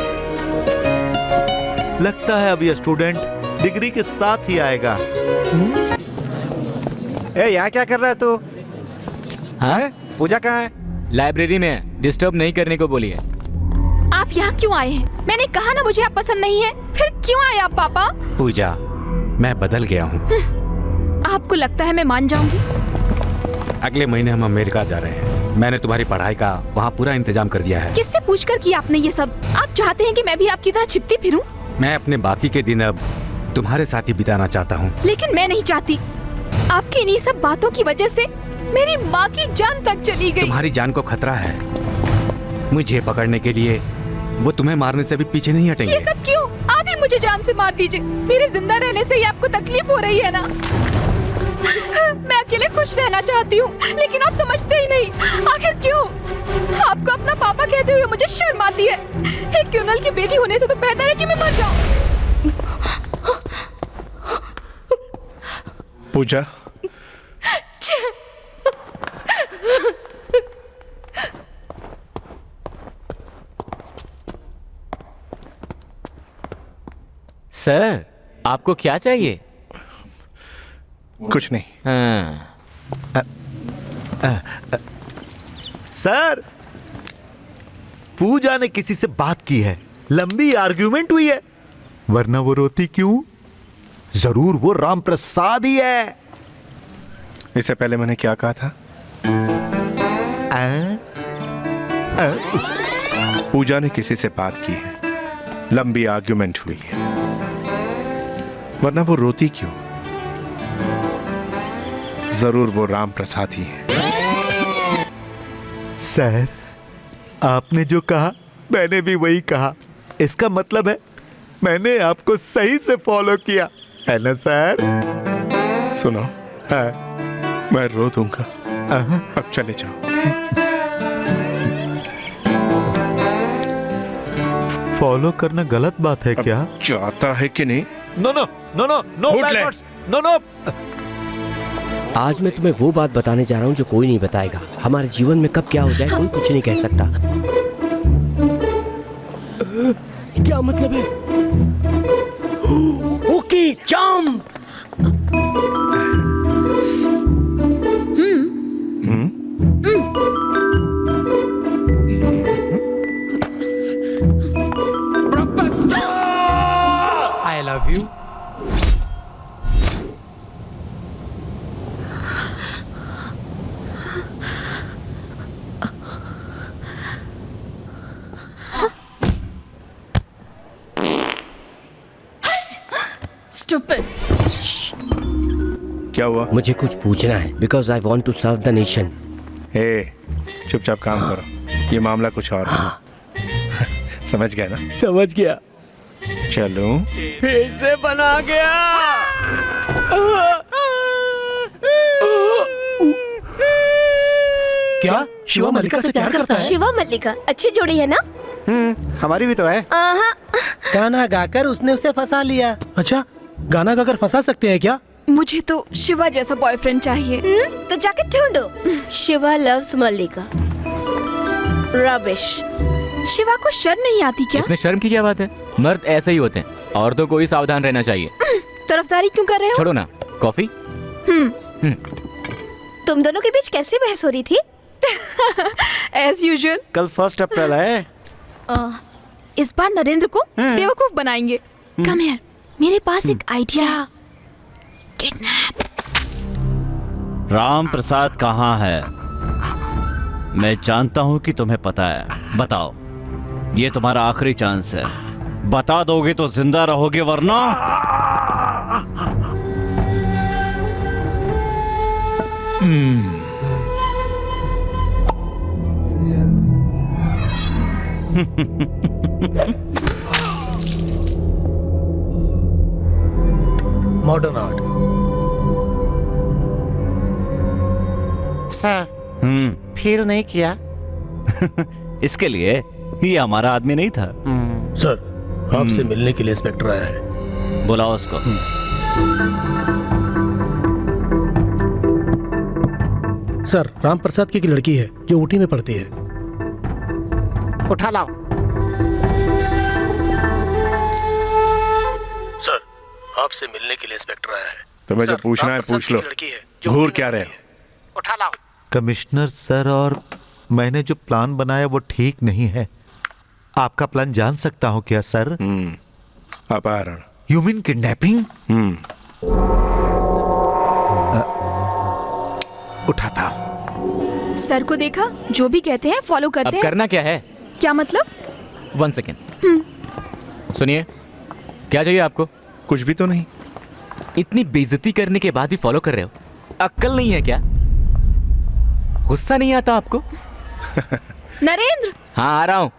लगता है अब यह स्टूडेंट डिग्री के साथ ही आएगा। यहाँ क्या कर रहा है तू? हाँ? पूजा कहाँ है? लाइब्रेरी में, डिस्टर्ब नहीं करने को बोलिए। आप यहाँ क्यों आए हैं? मैंने कहा ना मुझे आप पसंद नहीं है। फिर क्यों आए आप पापा? पूजा, मैं बदल गया हूँ। आपको लगता है मैं मान जाऊंगी? अगले महीने हम अमेरिका जा रहे हैं। मैंने तुम्हारी पढ़ाई का वहाँ पूरा इंतजाम कर दिया है। किससे पूछकर किया आपने ये सब? आप चाहते हैं कि मैं भी आपकी तरह छिपती फिरूं? मैं अपने बाकी के दिन अब तुम्हारे साथ ही बिताना चाहता हूँ। लेकिन मैं नहीं चाहती। आपकी इन्हीं सब बातों की वजह से मेरी माँ की जान तक चली गई। तुम्हारी जान को खतरा है। मुझे पकड़ने के लिए वो तुम्हें मारने से भी पीछे नहीं हटेंगे। ये सब क्यों? आप ही मुझे जान से मार दीजिए। मेरे जिंदा रहने से ही आपको तकलीफ हो रही है ना? मैं अकेले खुश रहना चाहती हूँ, लेकिन आप समझते ही नहीं। आखिर क्यों? आपको अपना पापा कहते हुए मुझे शर्म आती है। एक क्रिमिनल की बेटी होने से तो बेहतर है कि मैं मर जाऊँ। पूजा, सर, आपको क्या चाहिए? कुछ नहीं। हाँ। सर, पूजा ने किसी से बात की है, लंबी आर्ग्यूमेंट हुई है, वरना वो रोती क्यों? जरूर वो राम प्रसाद ही है। इससे पहले मैंने क्या कहा था? पूजा ने किसी से बात की है, लंबी आर्ग्यूमेंट हुई है, वरना वो रोती क्यों? जरूर वो राम प्रसाद ही है। सर, आपने जो कहा मैंने भी वही कहा। इसका मतलब है मैंने आपको सही से फॉलो किया है ना सर? सुनो, मैं रो दूंगा, अब चले जाओ। फॉलो करना गलत बात है क्या? चाहता है कि नहीं? No no no no no bad words, no no. आज मैं तुम्हें वो बात बताने जा रहा हूँ जो कोई नहीं बताएगा। हमारे जीवन में कब क्या हो जाए कोई कुछ नहीं कह सकता। क्या मतलब है? Okay, jump. I love you. Stupid. क्या हुआ? मुझे कुछ पूछना है, because I want to serve the nation. Hey, चुपचाप काम करो, ये मामला कुछ और है। समझ गया ना? समझ गया। चलो, फिर से बना गया। क्या शिवा मल्लिका से प्यार करता है? शिवा मल्लिका अच्छी जोड़ी है ना? हमारी भी तो है। गाना गाकर उसने उसे फंसा लिया। अच्छा, गाना गाकर फंसा सकते हैं क्या? मुझे तो शिवा जैसा बॉयफ्रेंड चाहिए। तो जाके ढूंढो। शिवा लव्स मल्लिका। रबिश। शिवा को शर्म नहीं आती क्या? इसमें शर्म की क्या बात है? मर्द ऐसे ही होते हैं, औरतों को ही सावधान रहना चाहिए। तरफदारी क्यों कर रहे हो? छोड़ो ना, कॉफी। तुम दोनों के बीच कैसी बहस हो रही थी? As usual. कल 1 अप्रैल है। इस बार नरेंद्र को बेवकूफ बनाएंगे। कम हियर, मेरे पास एक आइडिया। किडनैप। राम प्रसाद कहाँ है? मैं जानता हूं कि तुम्हें पता है। बताओ, ये तुम्हारा आखिरी चांस है। बता दोगे तो जिंदा रहोगे, वरना मॉडर्न आर्ट। सर, फील नहीं किया? इसके लिए ये हमारा आदमी नहीं था। सर, आपसे मिलने के लिए इंस्पेक्टर आया है। बुलाओ उसको। सर, राम प्रसाद की एक लड़की है जो ऊटी में पढ़ती है। उठा लाओ। सर, आपसे मिलने के लिए इंस्पेक्टर आया है। तुम्हें जो पूछना है पूछ लो। घूर क्या रहे हो? उठा लाओ। कमिश्नर सर, और मैंने जो प्लान बनाया वो ठीक नहीं है। आपका प्लान जान सकता हूं क्या सर? अपहरण। You mean kidnapping? उठाता हूं। सर को देखा, जो भी कहते हैं फॉलो करते अब हैं। करना क्या है? क्या मतलब? 1 सेकेंड। सुनिए, क्या चाहिए आपको? कुछ भी तो नहीं। इतनी बेइज्जती करने के बाद भी फॉलो कर रहे हो? अक्ल नहीं है क्या? गुस्सा नहीं आता आपको? नरेंद्र। हाँ, आ रहा हूं।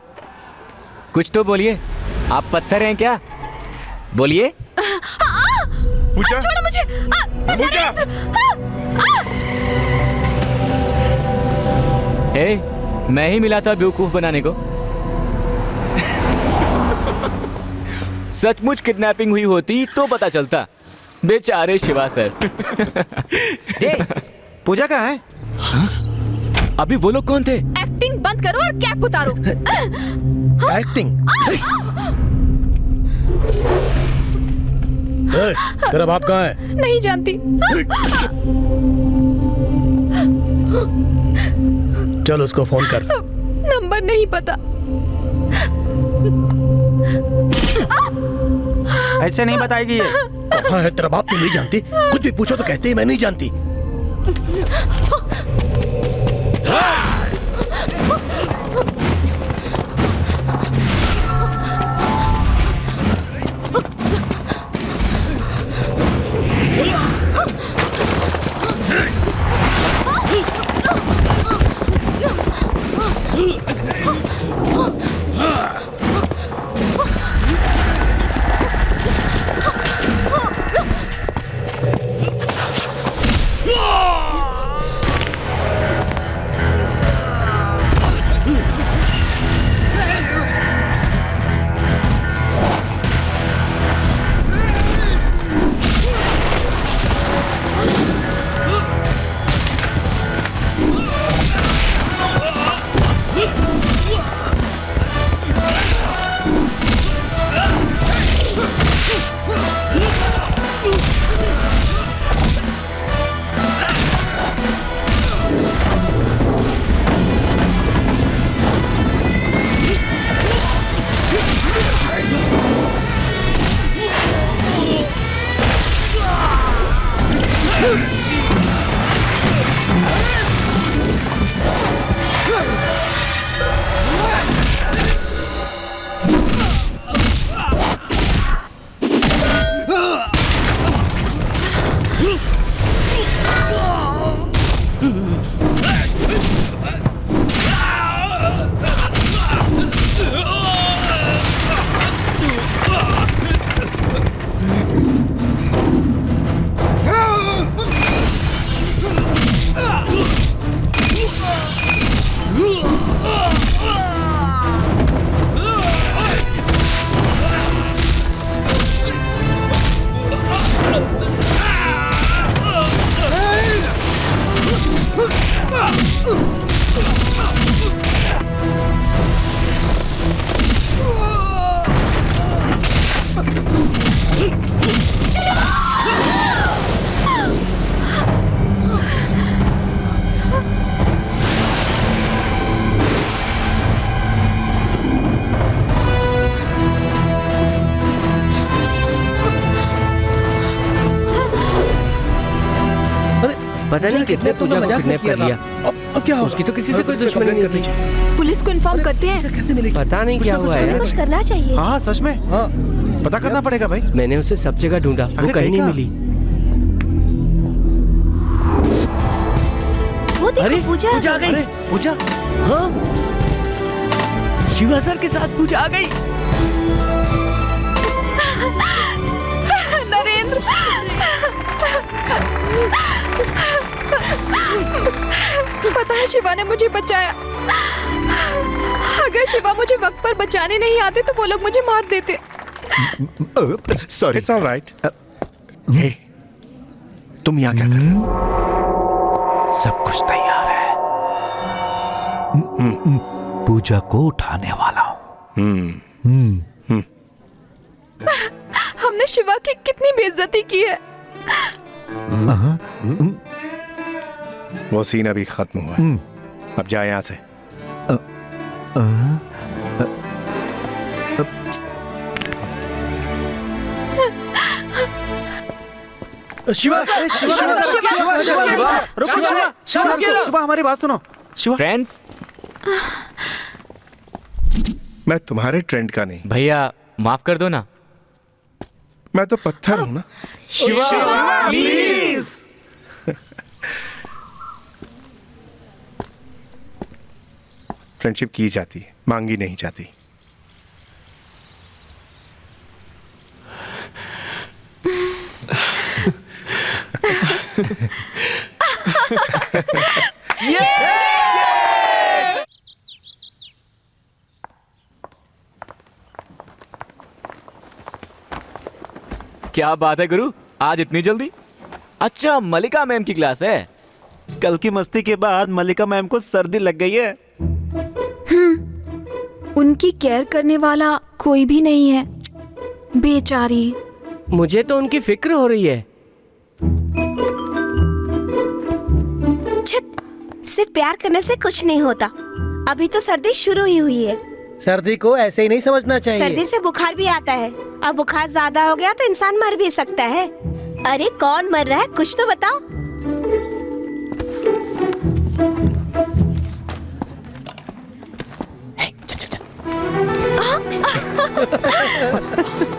कुछ तो बोलिए। आप पत्थर हैं क्या? बोलिए। पूजा, छोड़ो मुझे। पूजा, मैं ही मिला था बेवकूफ बनाने को। सचमुच किडनैपिंग हुई होती तो पता चलता। बेचारे शिवा सर। पूजा कहाँ है? अभी वो लोग कौन थे? एक्टिंग बंद करो और कैप उतारो। एक्टिंग? तेरा बाप कहाँ है? नहीं जानती। चल उसको फोन कर। नंबर नहीं पता। ऐसे नहीं बताएगी ये। कहाँ है तेरा बाप? तू नहीं जानती? कुछ भी पूछो तो कहते ही मैं नहीं जानती। पता नहीं किसने पूजा को किडनैप कर लिया। अब क्या उसकी तो किसी से कोई दुश्मनी नहीं थी। पुलिस को इन्फॉर्म करते हैं। पता नहीं क्या हुआ है। कुछ करना चाहिए। हाँ सच में। हाँ पता करना पड़ेगा भाई। मैंने उसे सब जगह ढूंढा, वो कहीं नहीं मिली। वो देखो, अरे पूजा आ गई। पूजा? हाँ शिवा सर के साथ पूजा आ गई। नरेंद्र, पता है शिवा ने मुझे बचाया। अगर शिवा मुझे वक्त पर बचाने नहीं आते तो वो लोग मुझे मार देते। सॉरी। It's alright. हे, तुम यहाँ क्या कर रहे हो? सब कुछ तैयार है। पूजा को उठाने वाला हूँ। हमने शिवा की कितनी बेइज्जती की है। वो सीन अभी खत्म हुआ है। अब जा यहाँ से। शिवा, शिवा हमारी बात सुनो। शिवा फ्रेंड्स, मैं तुम्हारे ट्रेंड का नहीं। भैया माफ कर दो ना। मैं तो पत्थर हूं ना। शिवा प्लीज। फ्रेंडशिप की जाती है, मांगी नहीं जाती। क्या बात है गुरु, आज इतनी जल्दी? अच्छा, मल्लिका मैम की क्लास है। कल की मस्ती के बाद मल्लिका मैम को सर्दी लग गई है। उनकी केयर करने वाला कोई भी नहीं है, बेचारी। मुझे तो उनकी फिक्र हो रही है। सिर्फ प्यार करने से कुछ नहीं होता, अभी तो सर्दी शुरू ही हुई है। सर्दी को ऐसे ही नहीं समझना चाहिए। सर्दी से बुखार भी आता है, अब बुखार ज्यादा हो गया तो इंसान मर भी सकता है। अरे कौन मर रहा है, कुछ तो बताओ।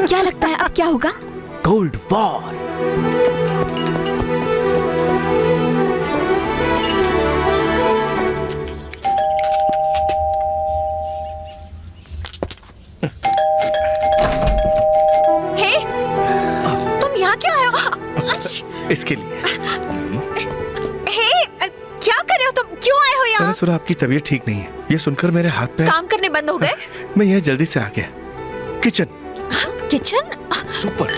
क्या लगता है अब क्या होगा? Cold war. इसके लिए। क्या कर रहे हो तुम, क्यों आए हो यहाँ? मैंने सुना आपकी तबीयत ठीक नहीं है, ये सुनकर मेरे हाथ पैर काम करने बंद हो गए। मैं यहाँ जल्दी से आ गया। किचन। किचन? सुपर।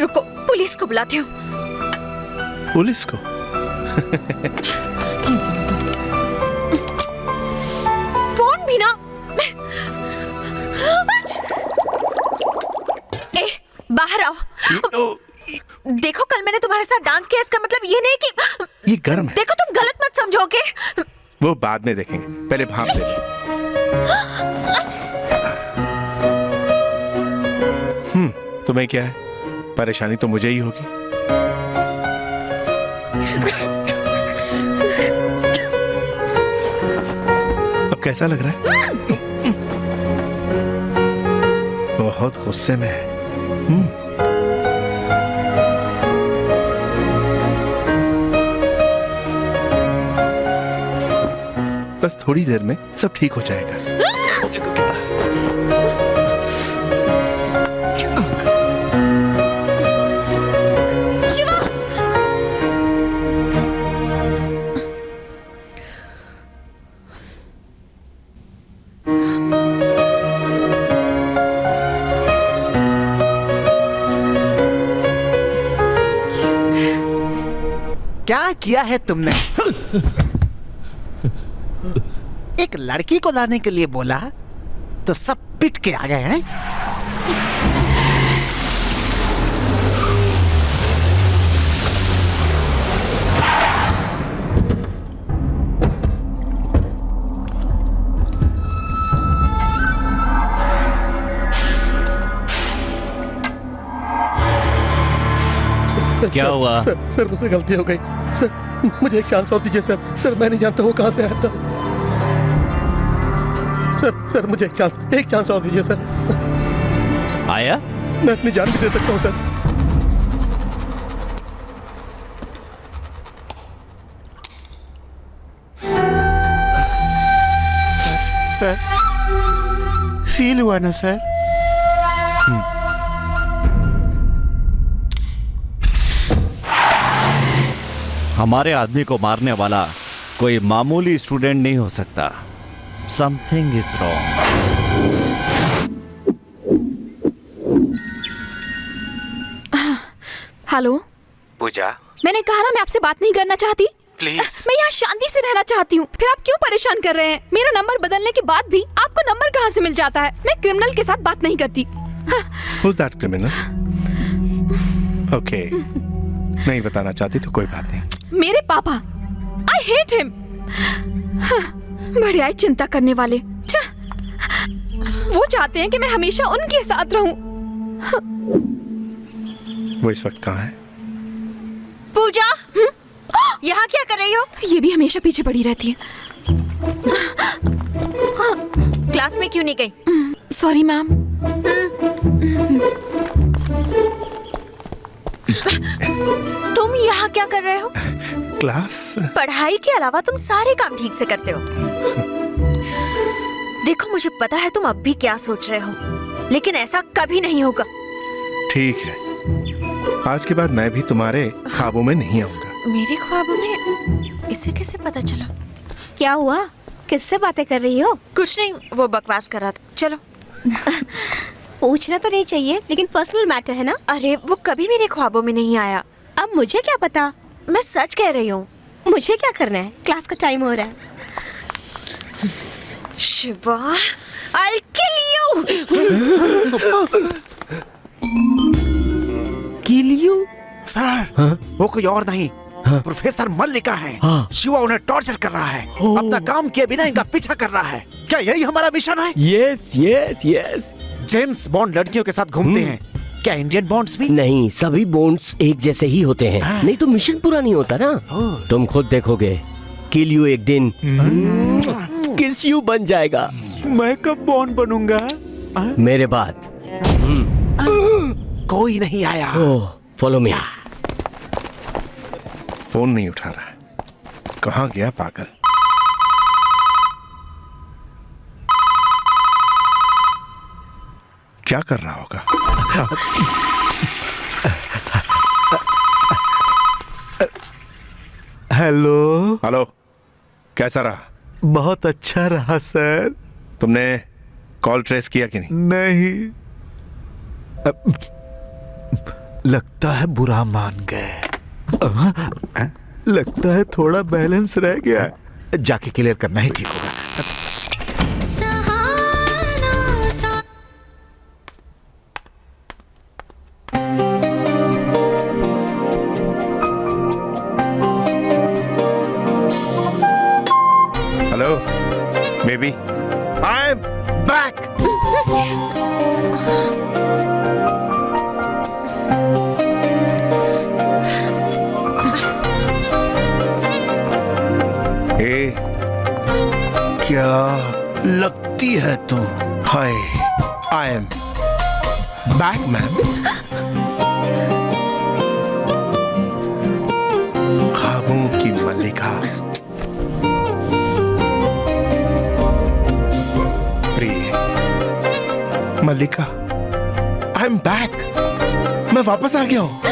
रुको, पुलिस को बुलाती हूँ। पुलिस को? फोन भी ना। बाहर आओ। देखो, कल मैंने तुम्हारे साथ डांस किया, इसका मतलब ये नहीं कि ये गर्म है। देखो, तुम गलत मत समझोगे। वो बाद में देखेंगे, पहले भाप ले लो। तुम्हें क्या है? परेशानी तो मुझे ही होगी। अब कैसा लग रहा है? बहुत गुस्से में है। बस थोड़ी देर में सब ठीक हो जाएगा। क्या किया है तुमने? एक लड़की को लाने के लिए बोला तो सब पिट के आ गए हैं। क्या हुआ? सर मुझसे गलती हो गई सर, मुझे एक चांस और दीजिए सर। सर मैं नहीं जानता वो कहाँ से आया था। सर मुझे एक चांस और दीजिए सर। आया? मैं अपनी जान भी दे सकता हूँ सर। सर फील हुआ ना सर? हमारे आदमी को मारने वाला कोई मामूली स्टूडेंट नहीं हो सकता। Something is wrong. हेलो पूजा, मैंने कहा ना मैं आपसे बात नहीं करना चाहती। प्लीज। मैं यहाँ शांति से रहना चाहती हूँ, फिर आप क्यों परेशान कर रहे हैं? मेरा नंबर बदलने के बाद भी आपको नंबर कहाँ से मिल जाता है? मैं क्रिमिनल के साथ बात नहीं करती। Who's that criminal? Okay. नहीं बताना चाहती तो कोई बात नहीं। मेरे पापा, I hate him। बड़े आई चिंता करने वाले। वो चाहते हैं कि मैं हमेशा उनके साथ रहूं। वो इस वक्त कहाँ है? पूजा, यहाँ क्या कर रही हो? ये भी हमेशा पीछे पड़ी रहती है। क्लास में क्यों नहीं गई? Sorry ma'am. तुम यहाँ क्या कर रहे हो? क्लास? पढ़ाई के अलावा तुम सारे काम ठीक से करते हो। देखो, मुझे पता है तुम अब भी क्या सोच रहे हो, लेकिन ऐसा कभी नहीं होगा। ठीक है, आज के बाद मैं भी तुम्हारे ख्वाबों में नहीं आऊंगा। मेरे ख्वाबों में? इसे कैसे पता चला? क्या हुआ? किससे बातें कर रही हो? कुछ नहीं, वो बकवास कर रहा था। चलो। पूछना तो नहीं चाहिए, लेकिन पर्सनल मैटर है ना। अरे वो कभी मेरे ख्वाबों में नहीं आया। अब मुझे क्या पता, मैं सच कह रही हूँ। मुझे क्या करना है, क्लास का टाइम हो रहा है। Shiva, I'll kill you! Kill you? Sir, वो कोई और नहीं, प्रोफेसर मल्लिका है। शिवा उन्हें टॉर्चर कर रहा है, अपना काम किए बिना इनका पीछा कर रहा है। क्या यही हमारा मिशन है? Yes yes yes. James bond लड़कियों के साथ घूमते हैं, क्या इंडियन बॉन्ड्स भी? नहीं, सभी बॉन्ड्स एक जैसे ही होते हैं। नहीं तो मिशन पूरा नहीं होता ना। तुम खुद देखोगे, किल यू एक दिन किस यू बन जाएगा। मैं कब बॉन्ड बनूंगा? मेरे बाद। कोई नहीं आया। Follow me. फोन नहीं उठा रहा, कहाँ गया पागल? क्या कर रहा होगा? हेलो। हेलो, कैसा रहा? बहुत अच्छा रहा सर। तुमने कॉल ट्रेस किया कि नहीं? नहीं। लगता है बुरा मान गए। लगता है थोड़ा बैलेंस रह गया, जाके क्लियर करना ही ठीक होगा। Hello baby, I am back. क्या लगती है तू? हाय, आई एम बैक मैम। ख्वाबों की मल्लिका, प्रिय मल्लिका, आई एम बैक। मैं वापस आ गया हूं।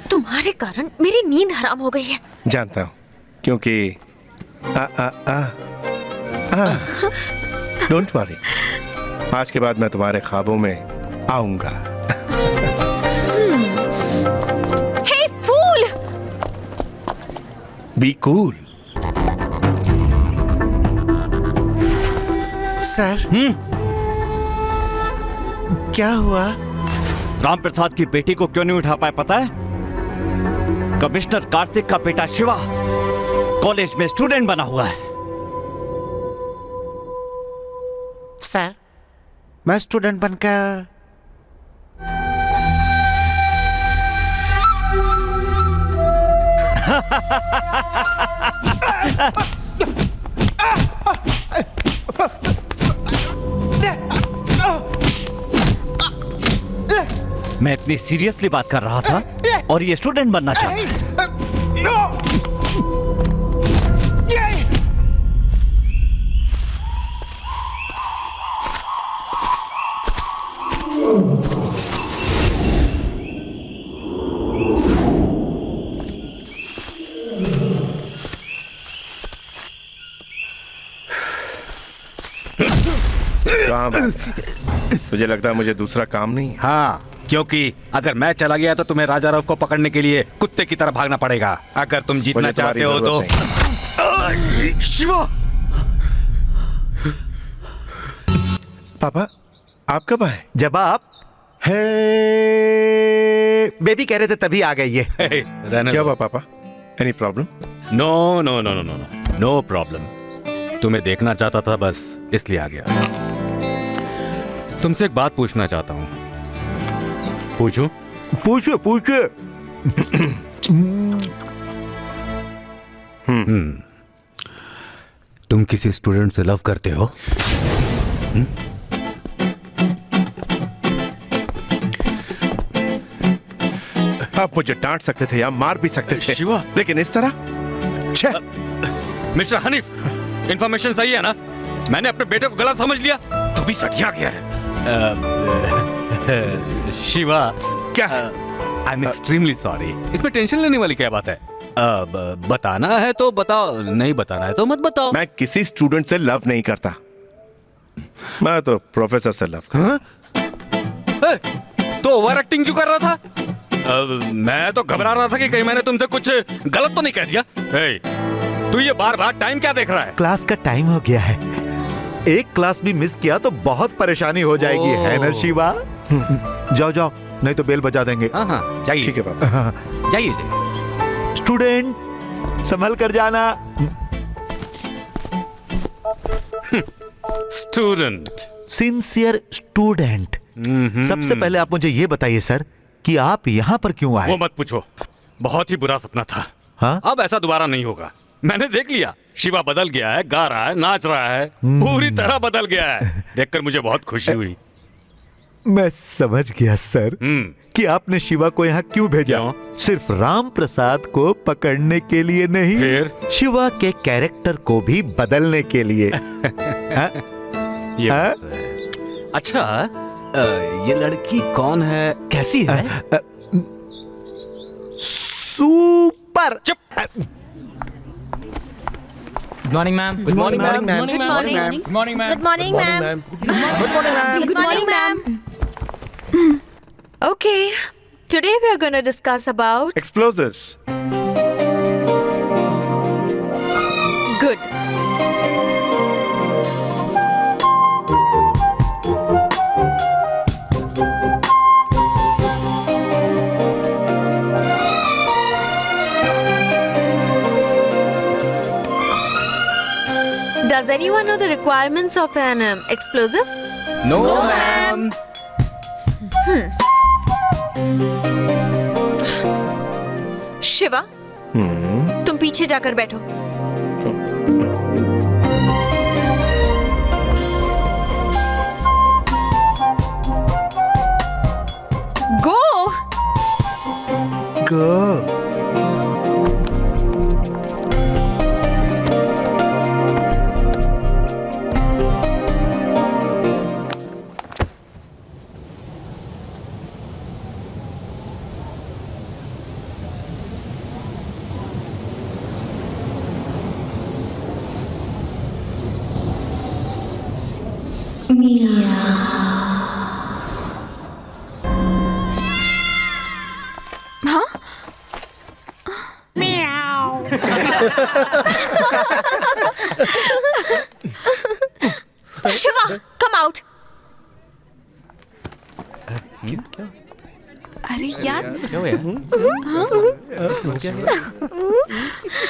तुम्हारे कारण मेरी नींद हराम हो गई है। जानता हूं, क्योंकि डोंट वरी, आज के बाद मैं तुम्हारे ख्वाबों में आऊंगा। Hey fool! Be cool. Sir, क्या हुआ? राम प्रसाद की बेटी को क्यों नहीं उठा पाए पता है? कमिश्नर कार्तिक का बेटा शिवा कॉलेज में स्टूडेंट बना हुआ है। सर, मैं स्टूडेंट बनकर मैं इतनी सीरियसली बात कर रहा था और ये स्टूडेंट बनना चाहता है। तुझे लगता है मुझे दूसरा काम नहीं? हाँ, क्योंकि अगर मैं चला गया तो तुम्हें राजा राव को पकड़ने के लिए कुत्ते की तरह भागना पड़ेगा। अगर तुम जीतना चाहते हो तो शिवा! पापा, आप कब आए? जब आप बेबी कह रहे थे तभी आ गए ये। क्या हुआ पापा? Any problem? No no no no no no problem. तुम्हें देखना चाहता था, बस इसलिए आ गया। तुमसे एक बात पूछना चाहता हूँ। पूछो पूछो पूछो। तुम किसी स्टूडेंट से लव करते हो? आप मुझे डांट सकते थे या मार भी सकते थे, शिवा। लेकिन इस तरह मिस्टर हनीफ, इंफॉर्मेशन सही है ना? मैंने अपने बेटे को गलत समझ लिया, तू भी सटिया गया है। शिवा, क्या? I am extremely sorry. इसमें टेंशन लेने वाली क्या बात है? बताना है तो बताओ, नहीं बताना है तो मत बताओ। मैं किसी स्टूडेंट से लव नहीं करता, मैं तो प्रोफेसर से लव करता। तो ओवर एक्टिंग क्यों कर रहा था? मैं तो घबरा रहा था कि कहीं मैंने तुमसे कुछ गलत तो नहीं कह दिया। तू ये बार बार टाइम क्या देख रहा है? क्लास का टाइम हो गया है, एक क्लास भी मिस किया तो बहुत परेशानी हो जाएगी, है ना शिवा? जाओ जाओ, नहीं तो बेल बजा देंगे। हाँ, जाइए। ठीक है पापा, जाइए जाइए। स्टूडेंट संभल कर जाना। Student, sincere student. सबसे पहले आप मुझे ये बताइए सर कि आप यहाँ पर क्यों आए? वो मत पूछो, बहुत ही बुरा सपना था। हाँ? अब ऐसा दोबारा नहीं होगा। मैंने देख लिया, शिवा बदल गया है, गा रहा है, नाच रहा है, पूरी तरह बदल गया है। देखकर मुझे बहुत खुशी हुई। मैं समझ गया सर कि आपने शिवा को यहाँ क्यों भेजा। सिर्फ राम प्रसाद को पकड़ने के लिए नहीं, फिर शिवा के कैरेक्टर को भी बदलने के लिए। ये बात है। अच्छा, ये लड़की कौन है, कैसी है? सुपर। चुप। Good morning ma'am. Good morning ma'am. Good morning ma'am. Good morning ma'am. Good morning ma'am. Good morning, ma'am. Okay, today we are going to discuss about explosives. Good. Does anyone know the requirements of an explosive? No, ma'am. Shiva, तुम पीछे जाकर बैठो। गो गो। Shiva, come out. अरे यार,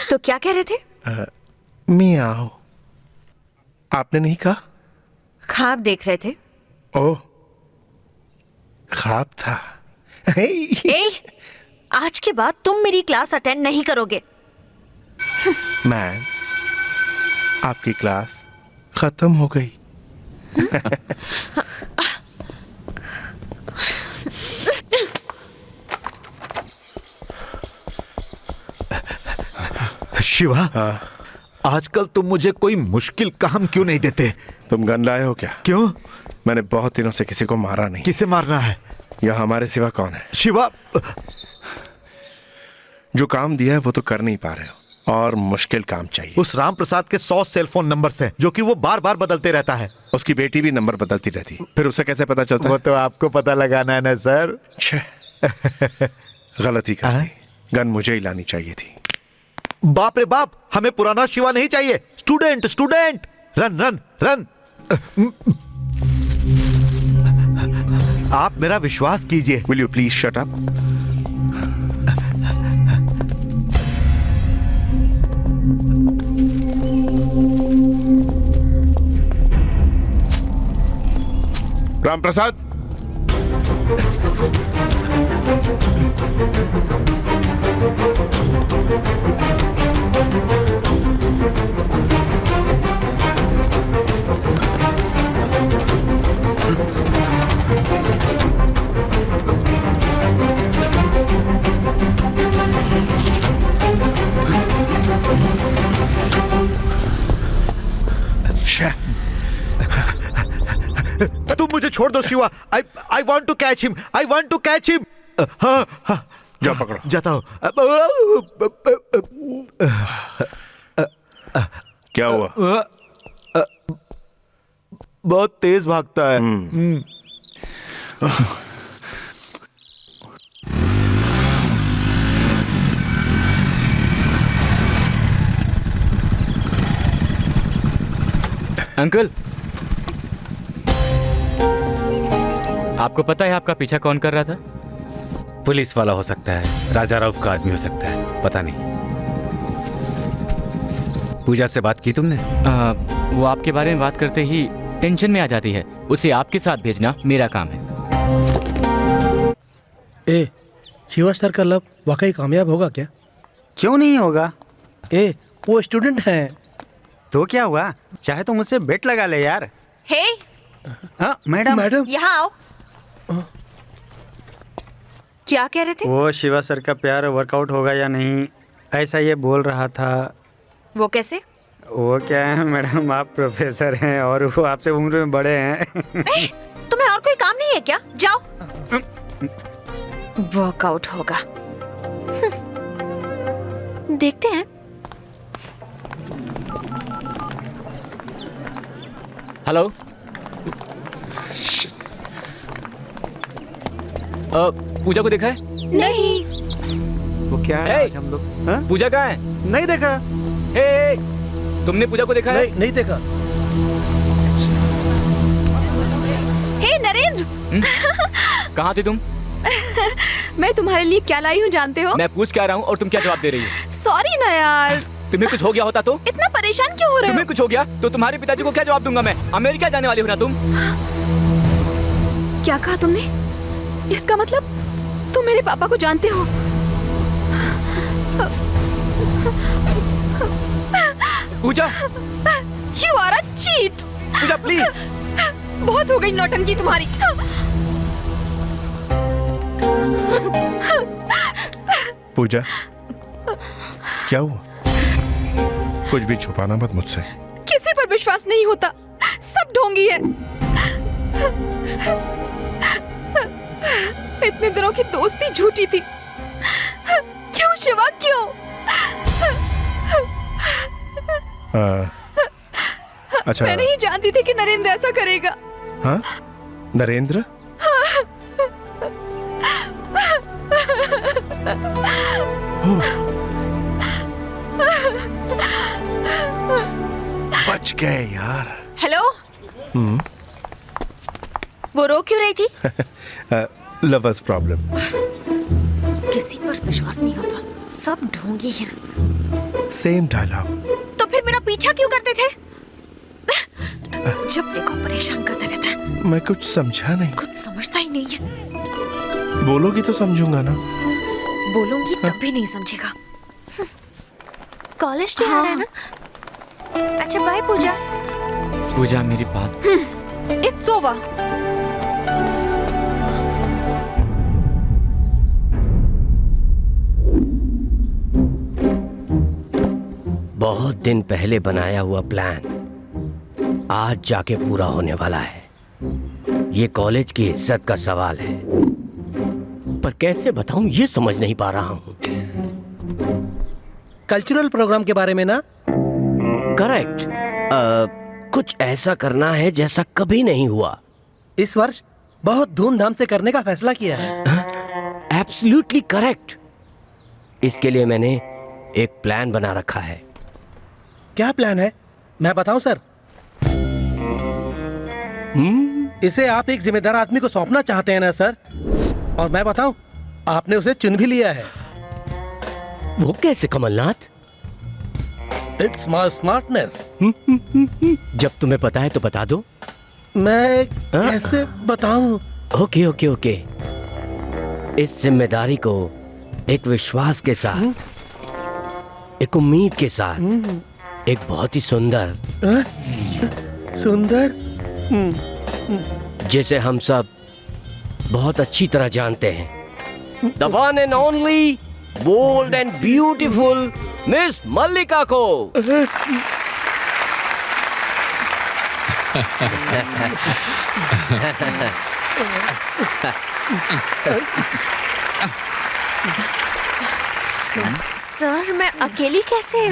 तो क्या कह रहे थे? मियाओ। आपने नहीं कहा? ख्वाब देख रहे थे। ओह, ख्वाब था। ए, आज के बाद तुम मेरी क्लास अटेंड नहीं करोगे। मैम, आपकी क्लास खत्म हो गई। शिवा, आजकल तुम मुझे कोई मुश्किल काम क्यों नहीं देते? तुम गन लाए हो क्या? क्यों? मैंने बहुत दिनों से किसी को मारा नहीं। किसे मारना है? यह हमारे सिवा कौन है? शिवा, जो काम दिया है वो तो कर नहीं पा रहे हो, और मुश्किल काम चाहिए। उस राम प्रसाद के 100 सेलफोन नंबर्स हैं जो कि वो बार बार बदलते रहता है। उसकी बेटी भी नंबर बदलती रहती, फिर उसे कैसे पता चलता? वो तो आपको पता लगाना है ना सर। गलती कर दी, गन मुझे ही लानी चाहिए थी। बाप रे बाप, हमें पुराना शिवा नहीं चाहिए। Student student, run run run. आप मेरा विश्वास कीजिए। Will you please shut up? Ram Prasad, छोड़ दो Shiva. I want to catch him, I want to catch him. हाँ हाँ जाओ पकड़ो। जाता हूँ। क्या हुआ? बहुत तेज भागता है। अंकल, आपको पता है आपका पीछा कौन कर रहा था? पुलिस वाला हो सकता है, राजा राव का आदमी हो सकता है, पता नहीं। पूजा से बात की तुमने? वो आपके बारे में बात करते ही टेंशन में आ जाती है। उसे आपके साथ भेजना मेरा काम है। ए, शिवा सर का लव वाकई कामयाब होगा क्या? क्यों नहीं होगा? वो स्टूडेंट हैं। तो क्या हुआ, चाहे तो मुझसे बेट लगा ले यार। हे हाँ मैडम, यहाँ आओ। क्या कह रहे थे? वो शिवा सर का प्यार वर्कआउट होगा या नहीं, ऐसा ये बोल रहा था। वो कैसे? वो क्या है मैडम, आप प्रोफेसर हैं और वो आपसे उम्र में बड़े हैं। तुम्हें और कोई काम नहीं है क्या? जाओ। वर्कआउट होगा, देखते हैं। हेलो, पूजा को देखा है? नहीं। वो क्या है आज हम लोग? पूजा कहाँ है? नहीं देखा। तुमने पूजा को देखा है? नहीं देखा। हे नरेंद्र, कहाँ थे तुम? मैं तुम्हारे लिए क्या लाई हूँ जानते हो? मैं पूछ क्या रहा हूँ और तुम क्या जवाब दे रही हो? सॉरी ना यार। तुम्हें कुछ हो गया होता तो? इतना परेशान क्यों हो रहे हो? तुम्हें कुछ हो गया तो तुम्हारे पिताजी को क्या जवाब दूंगा मैं? अमेरिका जाने वाली हो ना तुम? क्या कहा तुमने? इसका मतलब तुम मेरे पापा को जानते हो? Pooja, You are a cheat. Pooja please. बहुत हो गई नौटंकी तुम्हारी। पूजा, क्या हुआ? कुछ भी छुपाना मत मुझसे। किसी पर विश्वास नहीं होता, सब ढोंगी है। इतने दिनों की दोस्ती झूठी थी। क्यों शिवा, क्यों? अच्छा, मैं नहीं जानती थी कि नरेंद्र ऐसा करेगा। हाँ, नरेंद्र? बच गए यार। हेलो। वो रो क्यों रही थी? Lovers problem. किसी पर विश्वास नहीं होता, सब ढोंगी हैं। Same dialogue. तो फिर मेरा पीछा क्यों करते थे? जब देखो परेशान करता रहता है। मैं कुछ समझा नहीं। कुछ समझता ही नहीं है। बोलोगी तो समझूंगा ना। बोलूंगी तब भी नहीं समझेगा। कॉलेज तो आ रहा है ना? अच्छा बाय पूजा। पूजा मेरी बात। It's over. बहुत दिन पहले बनाया हुआ प्लान आज जाके पूरा होने वाला है। ये कॉलेज की इज्जत का सवाल है, पर कैसे बताऊं ये समझ नहीं पा रहा हूं। कल्चरल प्रोग्राम के बारे में ना? करेक्ट। कुछ ऐसा करना है जैसा कभी नहीं हुआ। इस वर्ष बहुत धूमधाम से करने का फैसला किया है। Absolutely correct. इसके लिए मैंने एक प्लान बना रखा है। क्या प्लान है? मैं बताऊं सर? इसे आप एक जिम्मेदार आदमी को सौंपना चाहते हैं ना सर? और मैं बताऊं, आपने उसे चुन भी लिया है। वो कैसे कमलनाथ? It's my smartness. जब तुम्हें पता है तो बता दो। मैं कैसे बताऊं? Okay okay okay. इस जिम्मेदारी को एक विश्वास के साथ, एक उम्मीद के साथ, एक बहुत ही सुंदर जिसे हम सब बहुत अच्छी तरह जानते हैं, The one and only, bold and beautiful Miss मल्लिका को। सर मैं अकेली कैसे?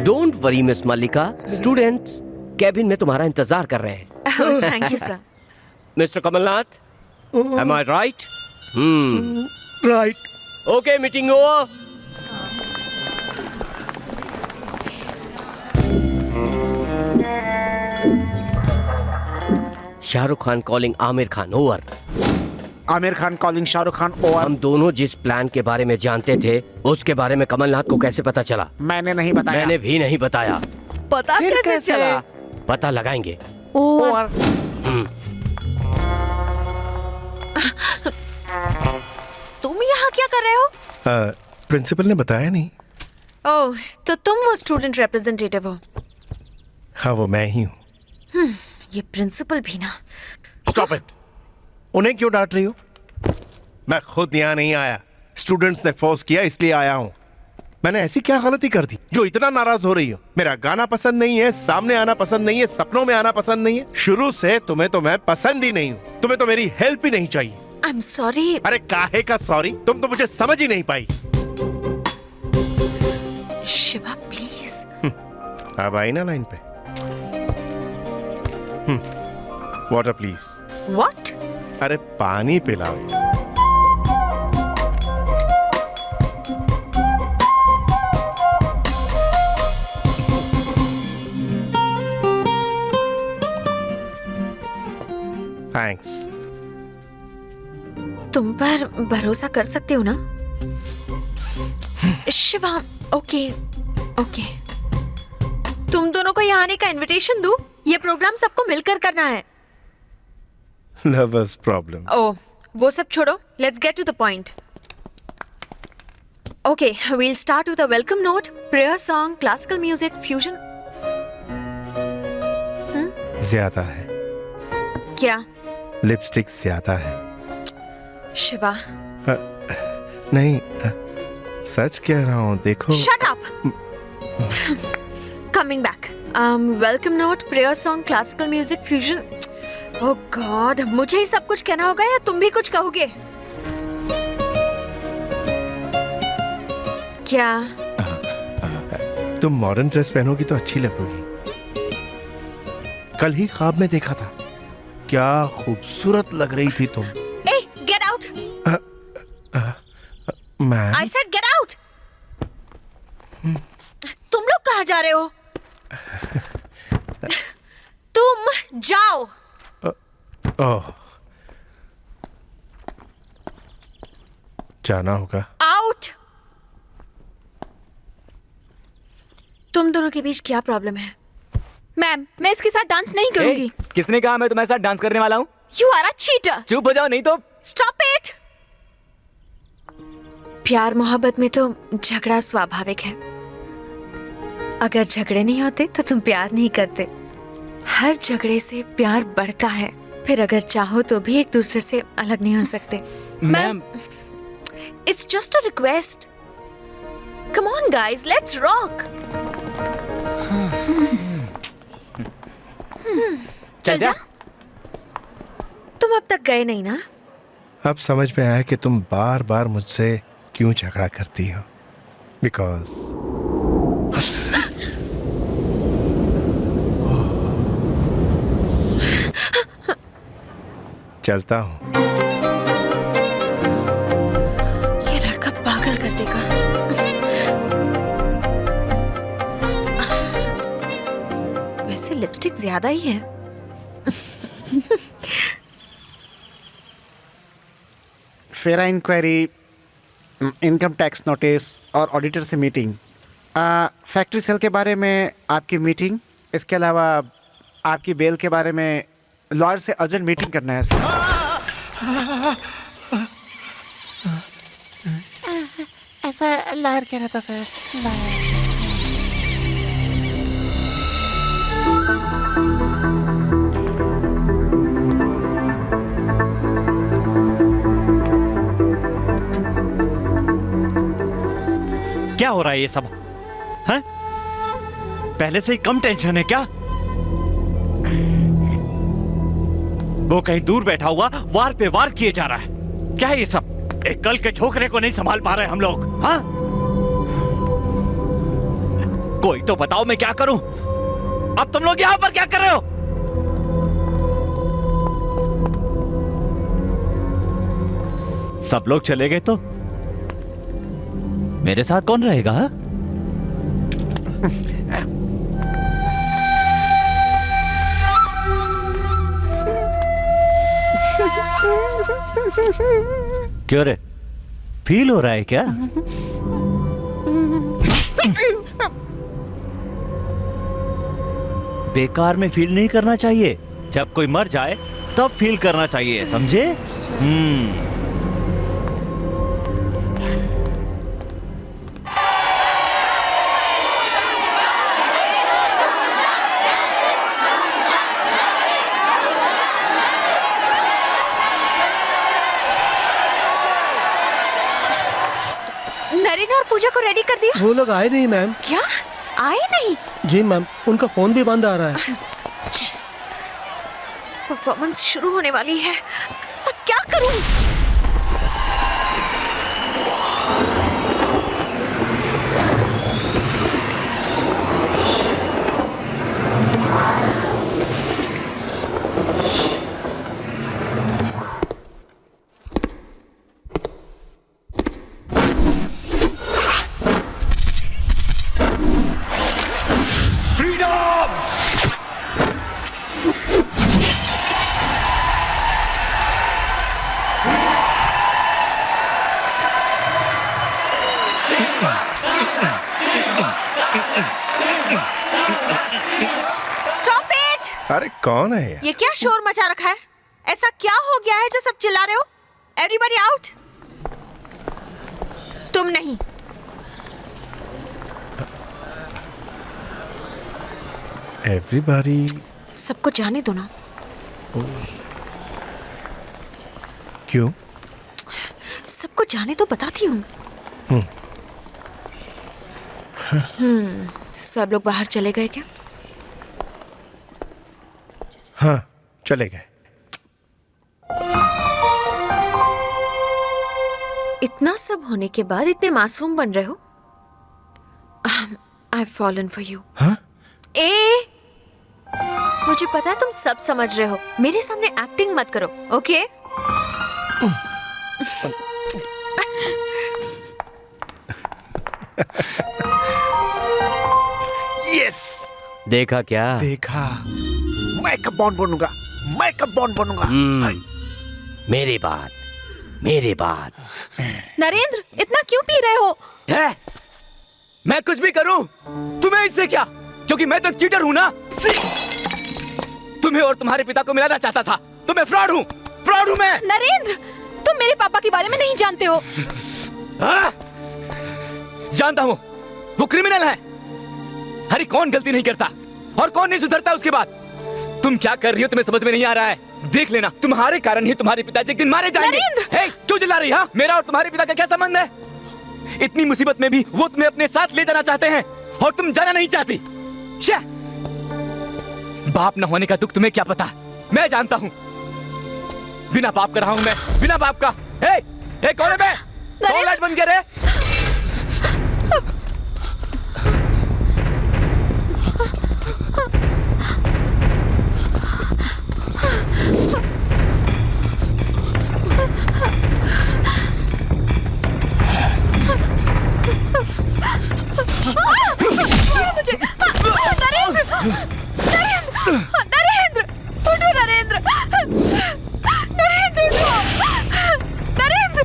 Don't worry miss Mallika, students cabin में तुम्हारा इंतजार कर रहे हैं। Thank you sir. Mister Kamalnath, am I right? Right. Okay, meeting over. Shahrukh Khan calling Aamir Khan, over. Aamir Khan calling Shahrukh Khan, over. हम दोनों जिस प्लान के बारे में जानते थे उसके बारे में कमलनाथ को कैसे पता चला? मैंने नहीं बताया। मैंने भी नहीं बताया। पता कैसे चला? पता लगाएंगे, ओवर। तुम यहाँ क्या कर रहे हो? प्रिंसिपल ने बताया नहीं। ओह, तो तुम वो स्टूडेंट रिप्रेजेंटेटिव हो? हाँ, वो मैं ही हूँ। ये प्रिंसिपल भी ना। Stop it. उन्हें क्यों डांट रही हो? मैं खुद यहाँ नहीं आया, स्टूडेंट्स ने फोर्स किया इसलिए आया हूँ। मैंने ऐसी क्या गलती कर दी जो इतना नाराज हो रही हो? मेरा गाना पसंद नहीं है, सामने आना पसंद नहीं है, सपनों में आना पसंद नहीं है। शुरू से तुम्हें तो मैं पसंद ही नहीं हूँ। तुम्हें तो मेरी हेल्प ही नहीं चाहिए। I'm sorry। अरे काहे का सॉरी? तुम तो मुझे समझ ही नहीं पाई। शिवा प्लीज। अब आई ना लाइन पे। Water please. What? अरे पानी पिलाओ। थैंक्स। तुम पर भरोसा कर सकते हो ना? Shiva, okay okay. तुम दोनों को यहाँ आने का इनविटेशन दूं? ये प्रोग्राम सबको मिलकर करना है। Lovers problem. ओह, वो सब छोड़ो, let's get to the point. Okay, we'll start with a welcome note, prayer song, classical music, fusion। ज्यादा है। क्या? लिपस्टिक ज्यादा है। शिवा। नहीं, सच कह रहा हूँ, देखो। Shut up! Coming back. Welcome note, prayer song, classical music, fusion। Oh God, मुझे ही सब कुछ कहना होगा या तुम भी कुछ कहोगे? क्या? तुम मॉडर्न ड्रेस पहनोगी तो अच्छी लगोगी। कल ही ख्वाब में देखा था, क्या खूबसूरत लग रही थी तुम। Hey, get out! Ma'am. I said get out! तुम लोग कहाँ जा रहे हो? तुम जाओ। ओह, जाना होगा। आउट। तुम दोनों के बीच क्या प्रॉब्लम है? मैम, मैं इसके साथ डांस नहीं करूंगी। किसने कहा मैं तुम्हारे साथ डांस करने वाला हूँ? You are a cheater। चुप हो जाओ नहीं तो। Stop it! प्यार मोहब्बत में तो झगड़ा स्वाभाविक है। अगर झगड़े नहीं होते तो तुम प्यार नहीं करते। हर झगड़े से प्यार बढ़ता है। फिर अगर चाहो तो भी एक दूसरे से अलग नहीं हो सकते। Ma'am, It's just a request. Come on guys, let's rock. चल जा। तुम अब तक गए नहीं ना? अब समझ में आया कि तुम बार बार मुझसे क्यों झगड़ा करती हो। बिकॉज चलता हूँ। ये लड़का पागल कर देगा। वैसे लिपस्टिक ज्यादा ही है। फेरा इंक्वायरी, इनकम टैक्स नोटिस और ऑडिटर से मीटिंग, फैक्ट्री सेल के बारे में आपकी मीटिंग, इसके अलावा आपकी बेल के बारे में लॉयर से अर्जेंट मीटिंग करना है सर। ऐसा लॉयर कह रहा था सर। क्या हो रहा है ये सब? हैं? पहले से ही कम टेंशन है क्या? वो कहीं दूर बैठा हुआ वार पे वार किए जा रहा है। क्या है ये सब? एक कल के छोकरे को नहीं संभाल पा रहे हम लोग। हाँ, कोई तो बताओ मैं क्या करूं? अब तुम लोग यहां पर क्या कर रहे हो? सब लोग चले गए तो मेरे साथ कौन रहेगा? हा? क्यों रे, फील हो रहा है क्या? बेकार में फील नहीं करना चाहिए। जब कोई मर जाए तब फील करना चाहिए, समझे? नरेन और पूजा को रेडी कर दिया? वो लोग आए नहीं मैम। क्या आए नहीं? जी मैम, उनका फोन भी बंद आ रहा है। परफॉर्मेंस शुरू होने वाली है, अब क्या करूं? अरे कौन है ये? क्या शोर मचा रखा है? ऐसा क्या हो गया है जो सब चिल्ला रहे हो? Everybody out. तुम नहीं। एवरीबॉडी। सबको जाने दो ना। क्यों? सबको जाने तो बताती हूँ। सब लोग बाहर चले गए क्या? हाँ, चले गए। इतना सब होने के बाद इतने मासूम बन रहे हो? I've fallen for you. हाँ? मुझे पता है तुम सब समझ रहे हो। मेरे सामने एक्टिंग मत करो, ओके? यस। देखा क्या? देखा। मैं कब बॉन्ड बनूंगा? मैं कब बॉन्ड बनूंगा? मेरी बात। नरेंद्र, इतना क्यों पी रहे हो? है? मैं कुछ भी करूं, तुम्हें इससे क्या? क्योंकि मैं तो चीटर हूं ना। तुम्हें और तुम्हारे पिता को मिलाना चाहता था, तो मैं फ्रॉड हूं मैं। नरेंद्र, तुम मेरे पापा के बारे में नहीं जानते हो। जानता हूं, वो क्रिमिनल है। हरी कौन गलती नहीं करता और कौन नहीं सुधरता उसके बाद। तुम क्या कर रही हो तुम्हें समझ में नहीं आ रहा है। देख लेना, तुम्हारे कारण ही तुम्हारे पिताजी एक दिन मारे जाएंगे। हे, क्यों चिल्ला रही है? मेरा और तुम्हारे पिता का क्या संबंध है? इतनी मुसीबत में भी वो तुम्हें अपने साथ ले जाना चाहते हैं और तुम जाना नहीं चाहती। बाप न होने का दुख तुम्हें क्या पता? मैं जानता हूं। बिना बाप का रहा हूं मैं, बिना बाप का। हे, कौन है मैं? कौन लाइट बंद करे? मुझे नरेंद्र, उठो नरेंद्र, नरेंद्र उठो, नरेंद्र।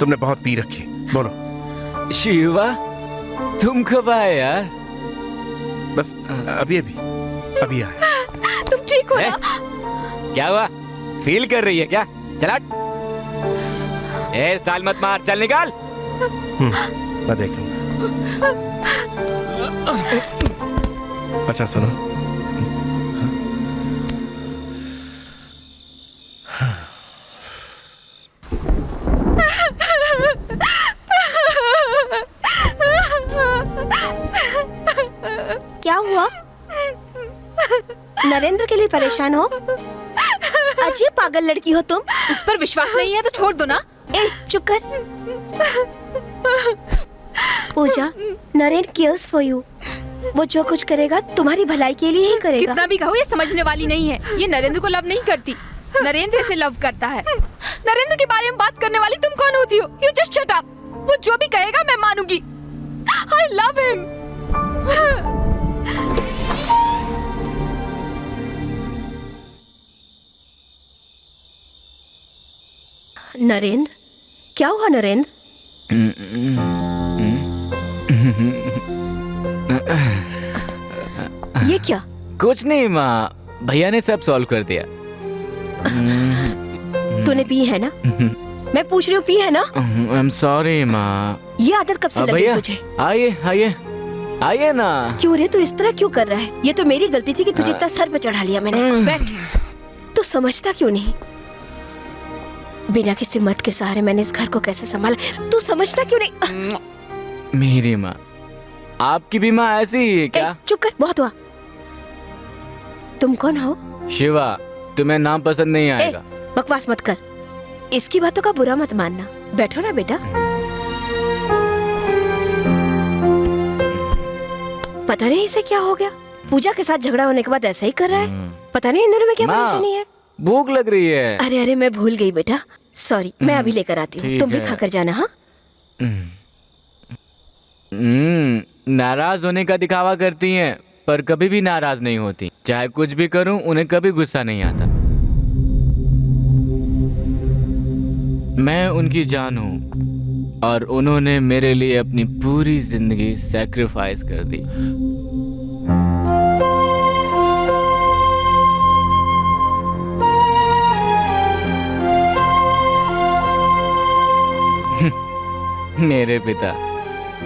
तुमने बहुत पी रखी। बोलो। शिवा, तुम कब आए यार? बस अभी आए। तुम ठीक हो ना? क्या हुआ? फील कर रही है क्या? चला, स्टाइल मत मार, चल निकाल। मैं देख लूंगा। अच्छा सुनो, क्या हुआ? नरेंद्र के लिए परेशान हो? अजीब पागल लड़की हो तुम। उस पर विश्वास नहीं है तो छोड़ दो ना। ए, चुप कर। पूजा, नरेंद्र केयर्स फॉर यू। वो जो कुछ करेगा तुम्हारी भलाई के लिए ही करेगा। कितना भी कहो ये समझने वाली नहीं है। ये नरेंद्र को लव नहीं करती, नरेंद्र इसे लव करता है। नरेंद्र के बारे में बात करने वाली तुम कौन होती हो? You just shut up. वो जो भी कहेगा मैं मानूंगी। I love him. नरेंद्र, क्या हुआ नरेंद्र? ये क्या? कुछ नहीं माँ, भैया ने सब सॉल्व कर दिया। तूने पी है ना? मैं पूछ रही हूँ, पी है ना? आई एम सॉरी माँ। ये आदत कब से लगी तुझे? आइए आइए आइए ना। क्यों रे, तू इस तरह क्यों कर रहा है? ये तो मेरी गलती थी कि तुझे इतना सर पे चढ़ा लिया मैंने। बैठ। तू समझता क्यों नहीं? बिना किसी मत के सहारे मैंने इस घर को कैसे संभाला, तू समझता क्यों नहीं? मेरी माँ, आपकी भी माँ ऐसी ही है क्या? चुप कर, बहुत हुआ। तुम कौन हो? शिवा, तुम्हें नाम पसंद नहीं आएगा। बकवास मत कर, इसकी बातों का बुरा मत मानना। बैठो ना बेटा। पता नहीं इसे क्या हो गया, पूजा के साथ झगड़ा होने के बाद ऐसा ही कर रहा है। पता नहीं इन दोनों में क्या परेशानी है। भूख लग रही है। अरे अरे, मैं भूल गई बेटा, सॉरी। मैं अभी लेकर आती हूँ, तुम भी खाकर जाना। हाँ, नाराज होने का दिखावा करती हैं, पर कभी भी नाराज नहीं होती। चाहे कुछ भी करूं, उन्हें कभी गुस्सा नहीं आता। मैं उनकी जान हूं और उन्होंने मेरे लिए अपनी पूरी जिंदगी सैक्रिफाइस कर दी। मेरे पिता,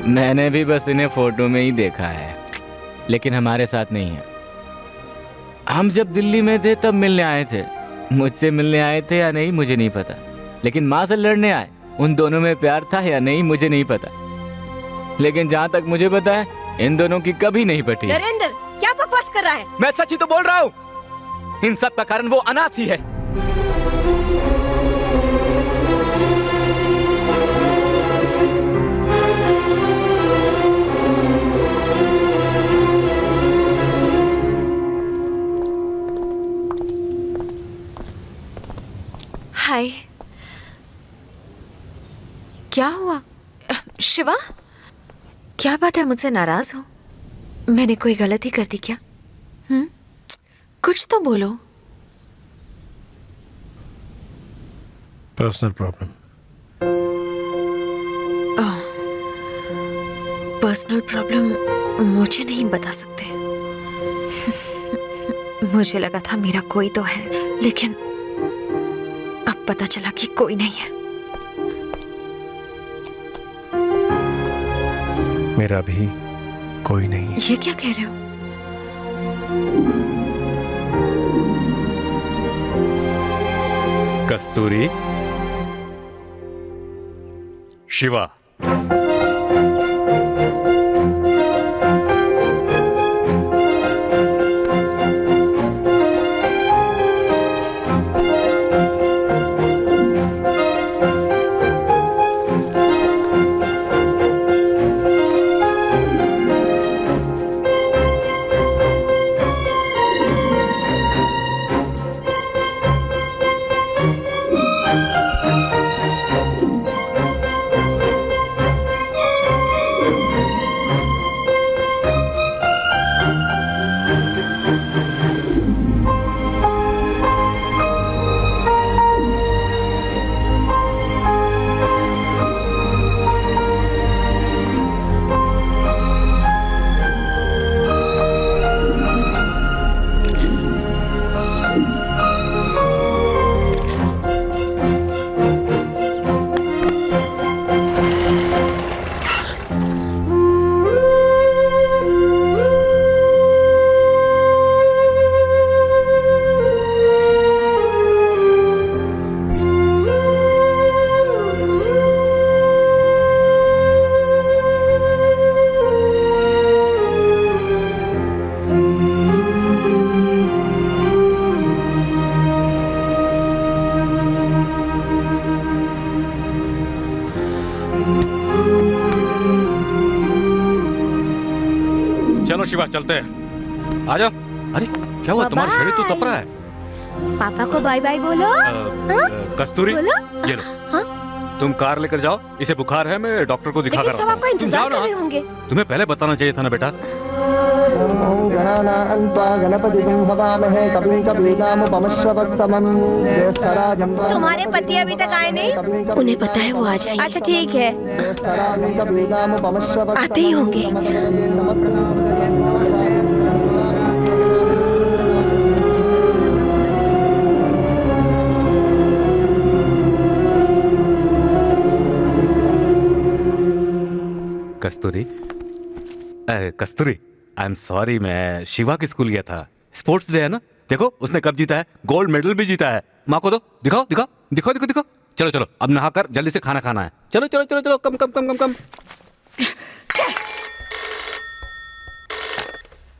मैंने भी बस इन्हें फोटो में ही देखा है, लेकिन हमारे साथ नहीं है। हम जब दिल्ली में थे तब मिलने आए थे। मुझसे मिलने आए थे या नहीं मुझे नहीं पता, लेकिन माँ से लड़ने आए। उन दोनों में प्यार था या नहीं मुझे नहीं पता, लेकिन जहाँ तक मुझे पता है इन दोनों की कभी नहीं पटी। नरेंद्र, क्या बकवास कर रहा है? मैं सच ही तो बोल रहा हूँ। इन सब का कारण वो अनाथ ही है। हाय, क्या हुआ? शिवा, क्या बात है, मुझसे नाराज हो? मैंने कोई गलती कर दी क्या? कुछ तो बोलो। Personal problem. पर्सनल प्रॉब्लम मुझे नहीं बता सकते। मुझे लगा था मेरा कोई तो है, लेकिन अब पता चला कि कोई नहीं है। मेरा भी कोई नहीं है। ये क्या कह रहे हो? कस्तूरी, शिवा, चलो शिवा चलते हैं, आ जाओ। अरे क्या हुआ, तुम्हारा शरीर तो तप रहा है। पापा को बाय बाय बोलो। कस्तूरी बोलो। ये लो, तुम कार लेकर जाओ, इसे बुखार है, मैं डॉक्टर को दिखा लेकिन सब आपका इंतजार कर रहे होंगे। तुम्हें पहले बताना चाहिए था ना बेटा। तुम्हारे पति अभी तक आए नहीं? उन्हें पता है वो आ जाएंगे। अच्छा ठीक है, आते ही होंगे। कस्तूरी, कस्तूरी, आई एम सॉरी, मैं शिवा के स्कूल गया था। स्पोर्ट्स डे है ना, देखो उसने कब जीता है, गोल्ड मेडल भी जीता है। माँ को दो, दिखाओ दिखाओ दिखाओ दिखाओ दिखाओ। चलो चलो अब नहाकर जल्दी से खाना खाना है। चलो चलो चलो चलो, कम कम कम कम कम।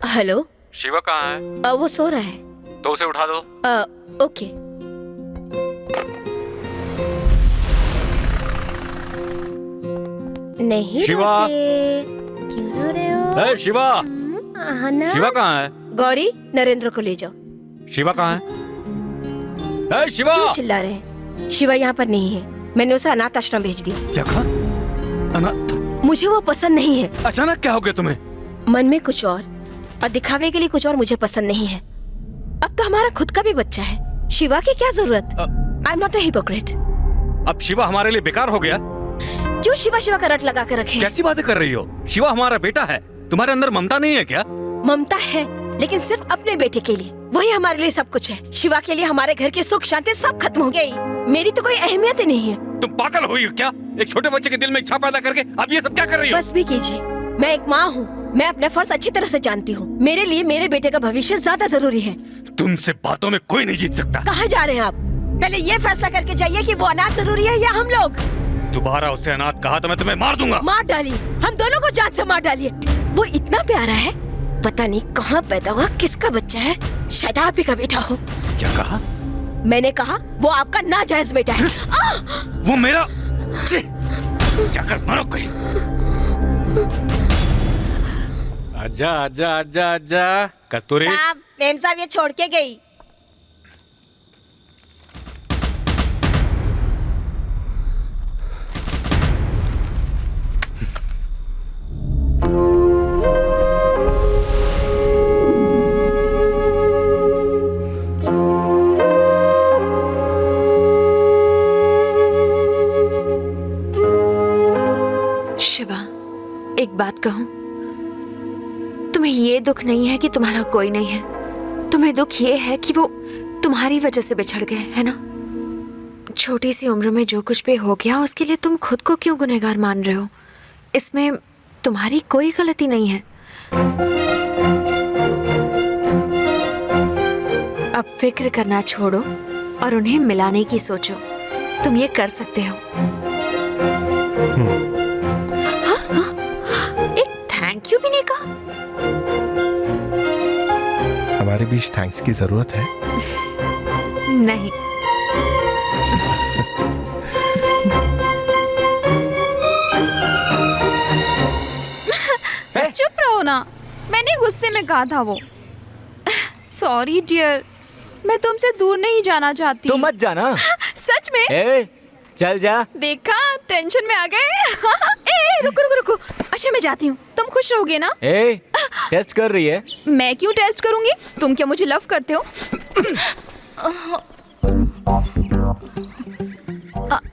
हेलो, शिवा कहाँ है? वो सो रहा है। तो उसे उठा दो। ओके। नहीं शिवा, क्यों रो रहे हो? शिवा, शिवा कहाँ है? गौरी, नरेंद्र को ले जाओ। शिवा कहाँ है? शिवा! क्यों चिल्ला रहे हैं? शिवा यहाँ पर नहीं है, मैंने उसे अनाथ आश्रम भेज दिया। क्या कहा? अनाथ? मुझे वो पसंद नहीं है। अचानक क्या हो गया तुम्हें? मन में कुछ और दिखावे के लिए कुछ और मुझे पसंद नहीं है। अब तो हमारा खुद का भी बच्चा है, शिवा की क्या जरूरत? I am not a hypocrite. अब शिवा हमारे लिए बेकार हो गया? क्यों शिवा शिवा का रट लगा कर रखे? कैसी बातें कर रही हो? शिवा हमारा बेटा है, तुम्हारे अंदर ममता नहीं है क्या? ममता है, लेकिन सिर्फ अपने बेटे के लिए। वही हमारे लिए सब कुछ है। शिवा के लिए हमारे घर की सुख शांति सब खत्म हो गई। मेरी तो कोई अहमियत ही नहीं है। तुम पागल हुई हो क्या? एक छोटे बच्चे के दिल में इच्छा पैदा करके अब ये सब क्या कर रही हो? बस भी कीजिए, मैं एक माँ हूँ, मैं अपना फर्ज अच्छी तरह से जानती हूँ। मेरे लिए मेरे बेटे का भविष्य ज्यादा जरूरी है। तुमसे बातों में कोई नहीं जीत सकता। कहाँ जा रहे हैं आप? पहले ये फैसला करके जाइए कि वो अनाथ जरूरी है या हम लोग। दोबारा उससे अनाथ कहा तो मैं तुम्हें मार दूंगा। मार डालिए, हम दोनों को जान से मार डालिए। वो इतना प्यारा है, पता नहीं कहाँ पैदा हुआ, किसका बच्चा है, शायद आप ही का बेटा हो। क्या कहा? मैंने कहा वो आपका नाजायज बेटा है। वो मेरा, जाकर मारो कहीं। आजा आजा आजा आजा। कस्तूरी साहब, मेम साहब ये छोड़ के गई। शिवा, एक बात कहूं, तुम्हें ये दुख नहीं है कि तुम्हारा कोई नहीं है, तुम्हें दुख ये है कि वो तुम्हारी वजह से बिछड़ गए, है ना? छोटी सी उम्र में जो कुछ भी हो गया उसके लिए तुम खुद को क्यों गुनहगार मान रहे हो? इसमें तुम्हारी कोई गलती नहीं है। अब फिक्र करना छोड़ो और उन्हें मिलाने की सोचो। तुम ये कर सकते हो। एक थैंक यू भी नहीं कहा। हमारे बीच थैंक्स की जरूरत है? नहीं। चुप रहो ना, मैंने गुस्से में कहा था वो। सॉरी डियर, मैं तुमसे दूर नहीं जाना चाहती। तो मत जाना। सच में? ए, चल जा। देखा, टेंशन में आ गए। रुको रुको रुको। अच्छा मैं जाती हूँ, तुम खुश रहोगे ना? ए, टेस्ट कर रही है? मैं क्यों टेस्ट करूंगी? तुम क्या मुझे लव करते हो?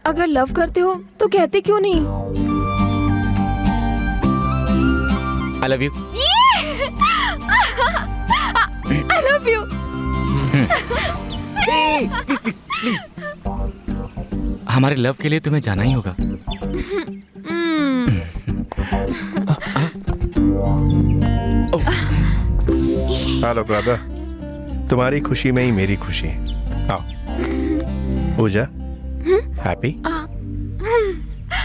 अगर लव करते हो तो कहते क्यों नहीं? I love you. I love you. हमारे लव के लिए तुम्हें जाना ही होगा। हेलो ब्रदर, तुम्हारी खुशी में ही मेरी खुशी है। आओ पूजा, हैप्पी?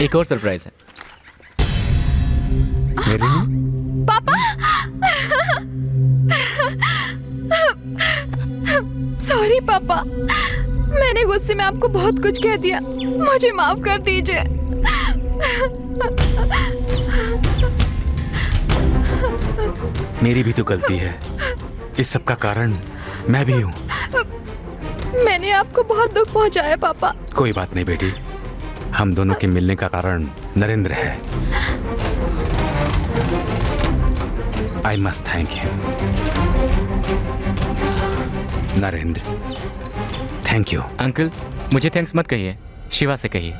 एक और सरप्राइज है मेरे लिए। पापा, सॉरी पापा, मैंने गुस्से में आपको बहुत कुछ कह दिया, मुझे माफ कर दीजिए। मेरी भी तो गलती है। इस सब का कारण मैं भी हूँ। मैंने आपको बहुत दुख पहुंचाया पापा। कोई बात नहीं बेटी, हम दोनों के मिलने का कारण नरेंद्र है। I must thank you Narendra. Thank you. Uncle, मुझे थैंक्स मत कहिए, शिवा से कहिए।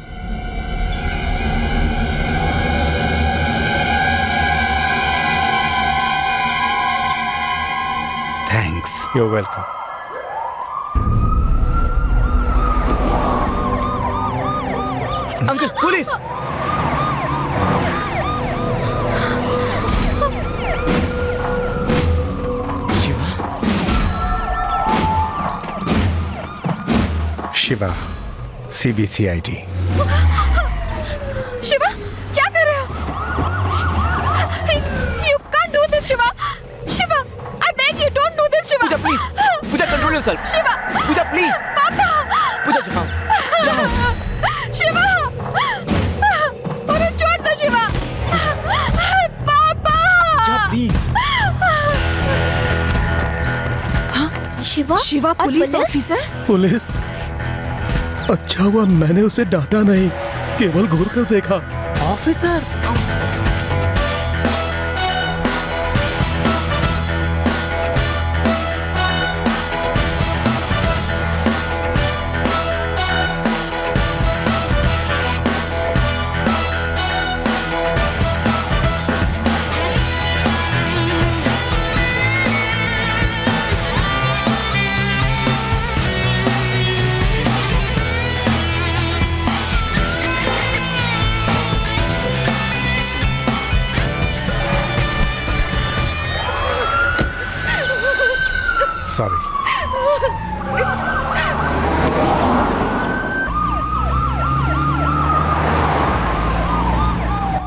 Thanks. You welcome. Uncle, police! Shiva, CBCID। Shiva, क्या कर रहे हो? You can't do this, Shiva. Shiva, I beg you, don't do this, Shiva. Pooja, please. Pooja, control yourself. Shiva. Pooja, please. पापा। पूजा, जाओ। जाओ। शिवा, मुझे छोड़ दो, Shiva. Papa. Pooja, please. Shiva? Shiva, police officer? Police? अच्छा हुआ मैंने उसे डांटा नहीं, केवल घूर कर देखा। ऑफिसर! सॉरी।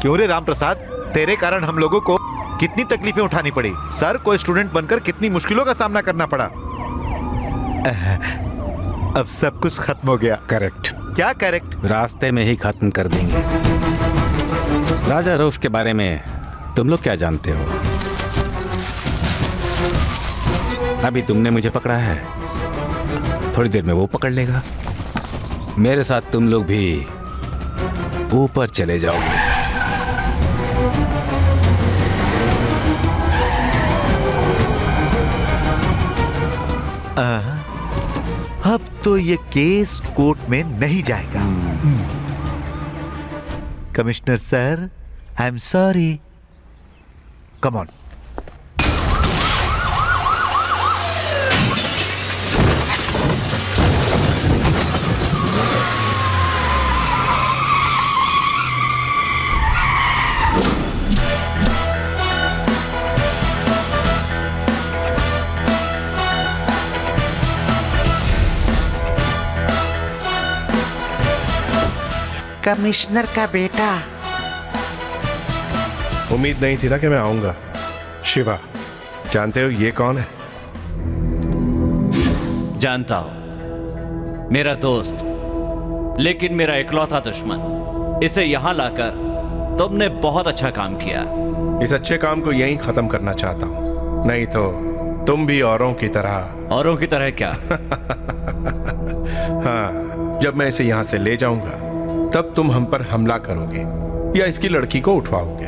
क्यों रे रामप्रसाद, तेरे कारण हम लोगों को कितनी तकलीफें उठानी पड़ी। सर को स्टूडेंट बनकर कितनी मुश्किलों का सामना करना पड़ा। अब सब कुछ खत्म हो गया। करेक्ट। क्या करेक्ट? रास्ते में ही खत्म कर देंगे। राजा रऊफ के बारे में तुम लोग क्या जानते हो? अभी तुमने मुझे पकड़ा है, थोड़ी देर में वो पकड़ लेगा। मेरे साथ तुम लोग भी ऊपर चले जाओगे। अब तो ये केस कोर्ट में नहीं जाएगा। Commissioner sir, I am sorry. Come on. Commissioner का बेटा। उम्मीद नहीं थी ना कि मैं आऊंगा। शिवा, जानते हो ये कौन है? जानता हूं, मेरा दोस्त, लेकिन मेरा इकलौता दुश्मन। इसे यहां लाकर तुमने बहुत अच्छा काम किया। इस अच्छे काम को यहीं खत्म करना चाहता हूं, नहीं तो तुम भी औरों की तरह। औरों की तरह क्या? हाँ, जब मैं इसे यहां से ले जाऊंगा तब तुम हम पर हमला करोगे या इसकी लड़की को उठवाओगे।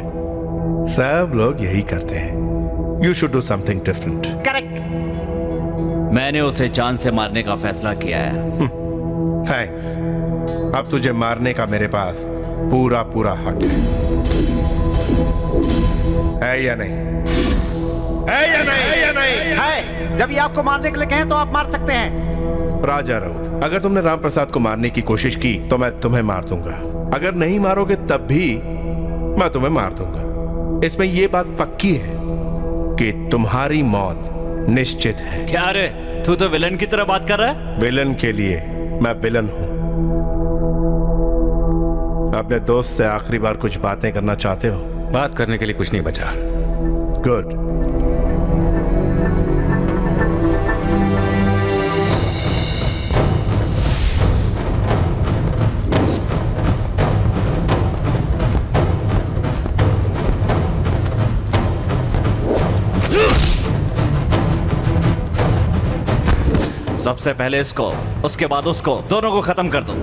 सब लोग यही करते हैं। You should do something different. Correct. मैंने उसे जान से मारने का फैसला किया है। थैंक्स। अब तुझे मारने का मेरे पास पूरा पूरा हक है या नहीं? है या नहीं? है या नहीं? है। जब ये आपको मारने के लिए कहें तो आप मार सकते हैं। राजा रऊफ, अगर तुमने राम प्रसाद को मारने की कोशिश की तो मैं तुम्हें मार दूंगा। अगर नहीं मारोगे तब भी मैं तुम्हें मार दूंगा। इसमें यह बात पक्की है कि तुम्हारी मौत निश्चित है। क्या रे, तू तो विलन की तरह बात कर रहा है? विलन के लिए मैं विलन हूं। अपने दोस्त से आखिरी बार कुछ बातें करना चाहते हो? बात करने के लिए कुछ नहीं बचा। गुड। सबसे पहले इसको, उसके बाद उसको, दोनों को खत्म कर दो।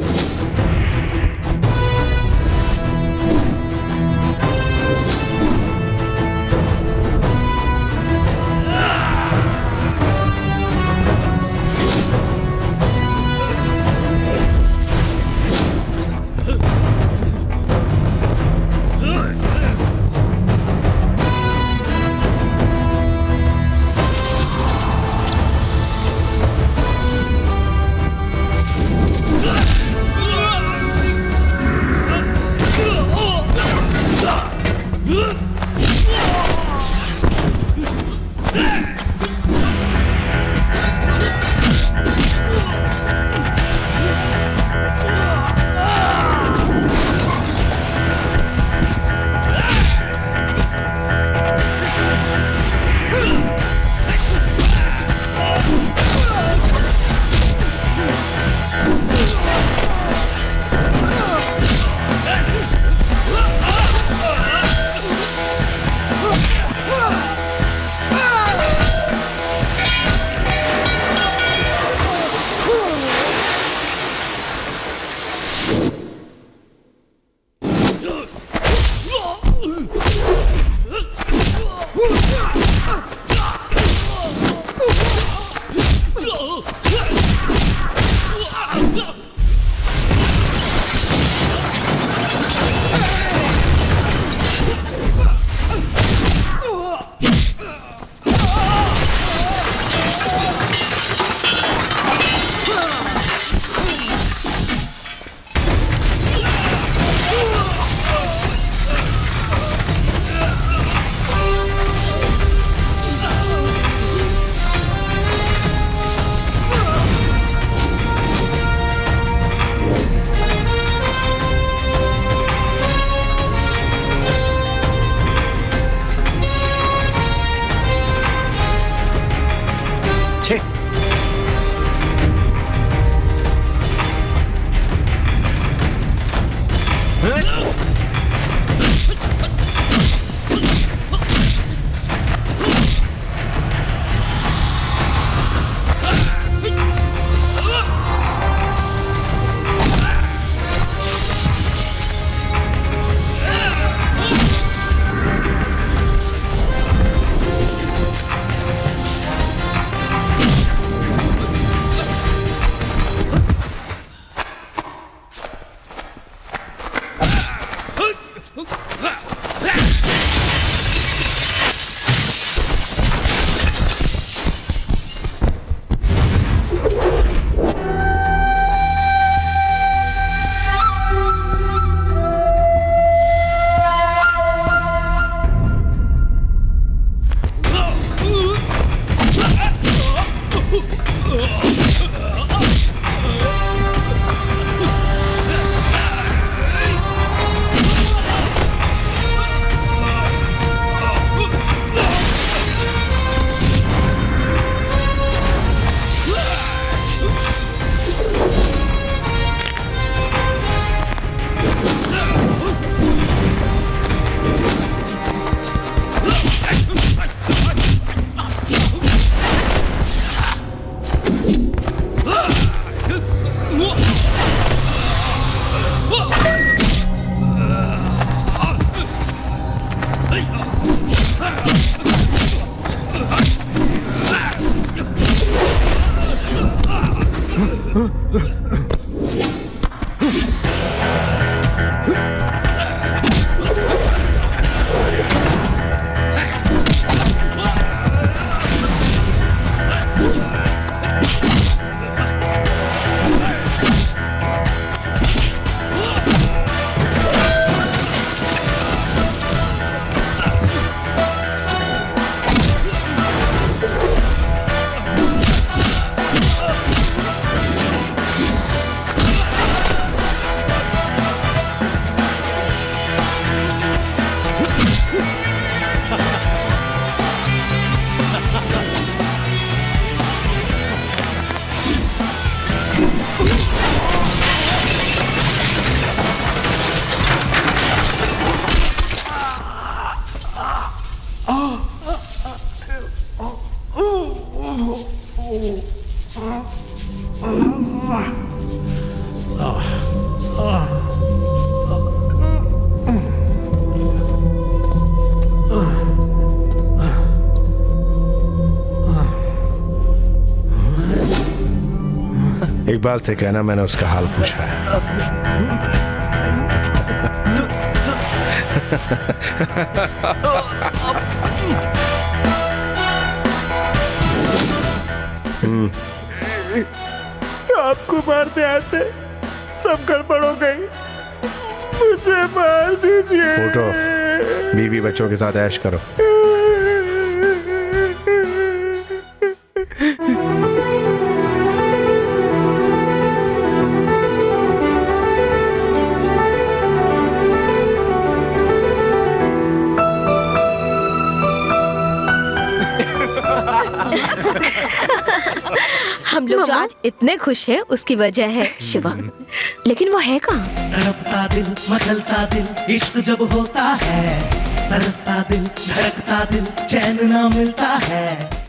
इकबाल से कहना मैंने उसका हाल पूछा है। आपको मारते आते सब गड़बड़ हो गई, मुझे मार दीजिए। उठो, बीवी बच्चों के साथ ऐश करो। हम लोग जो आज इतने खुश हैं उसकी वजह है शिवा, लेकिन वो है कहाँ? तड़पता दिल, मचलता दिल, इश्क जब होता है, तरसता दिल, धड़कता दिल, चैन ना मिलता है।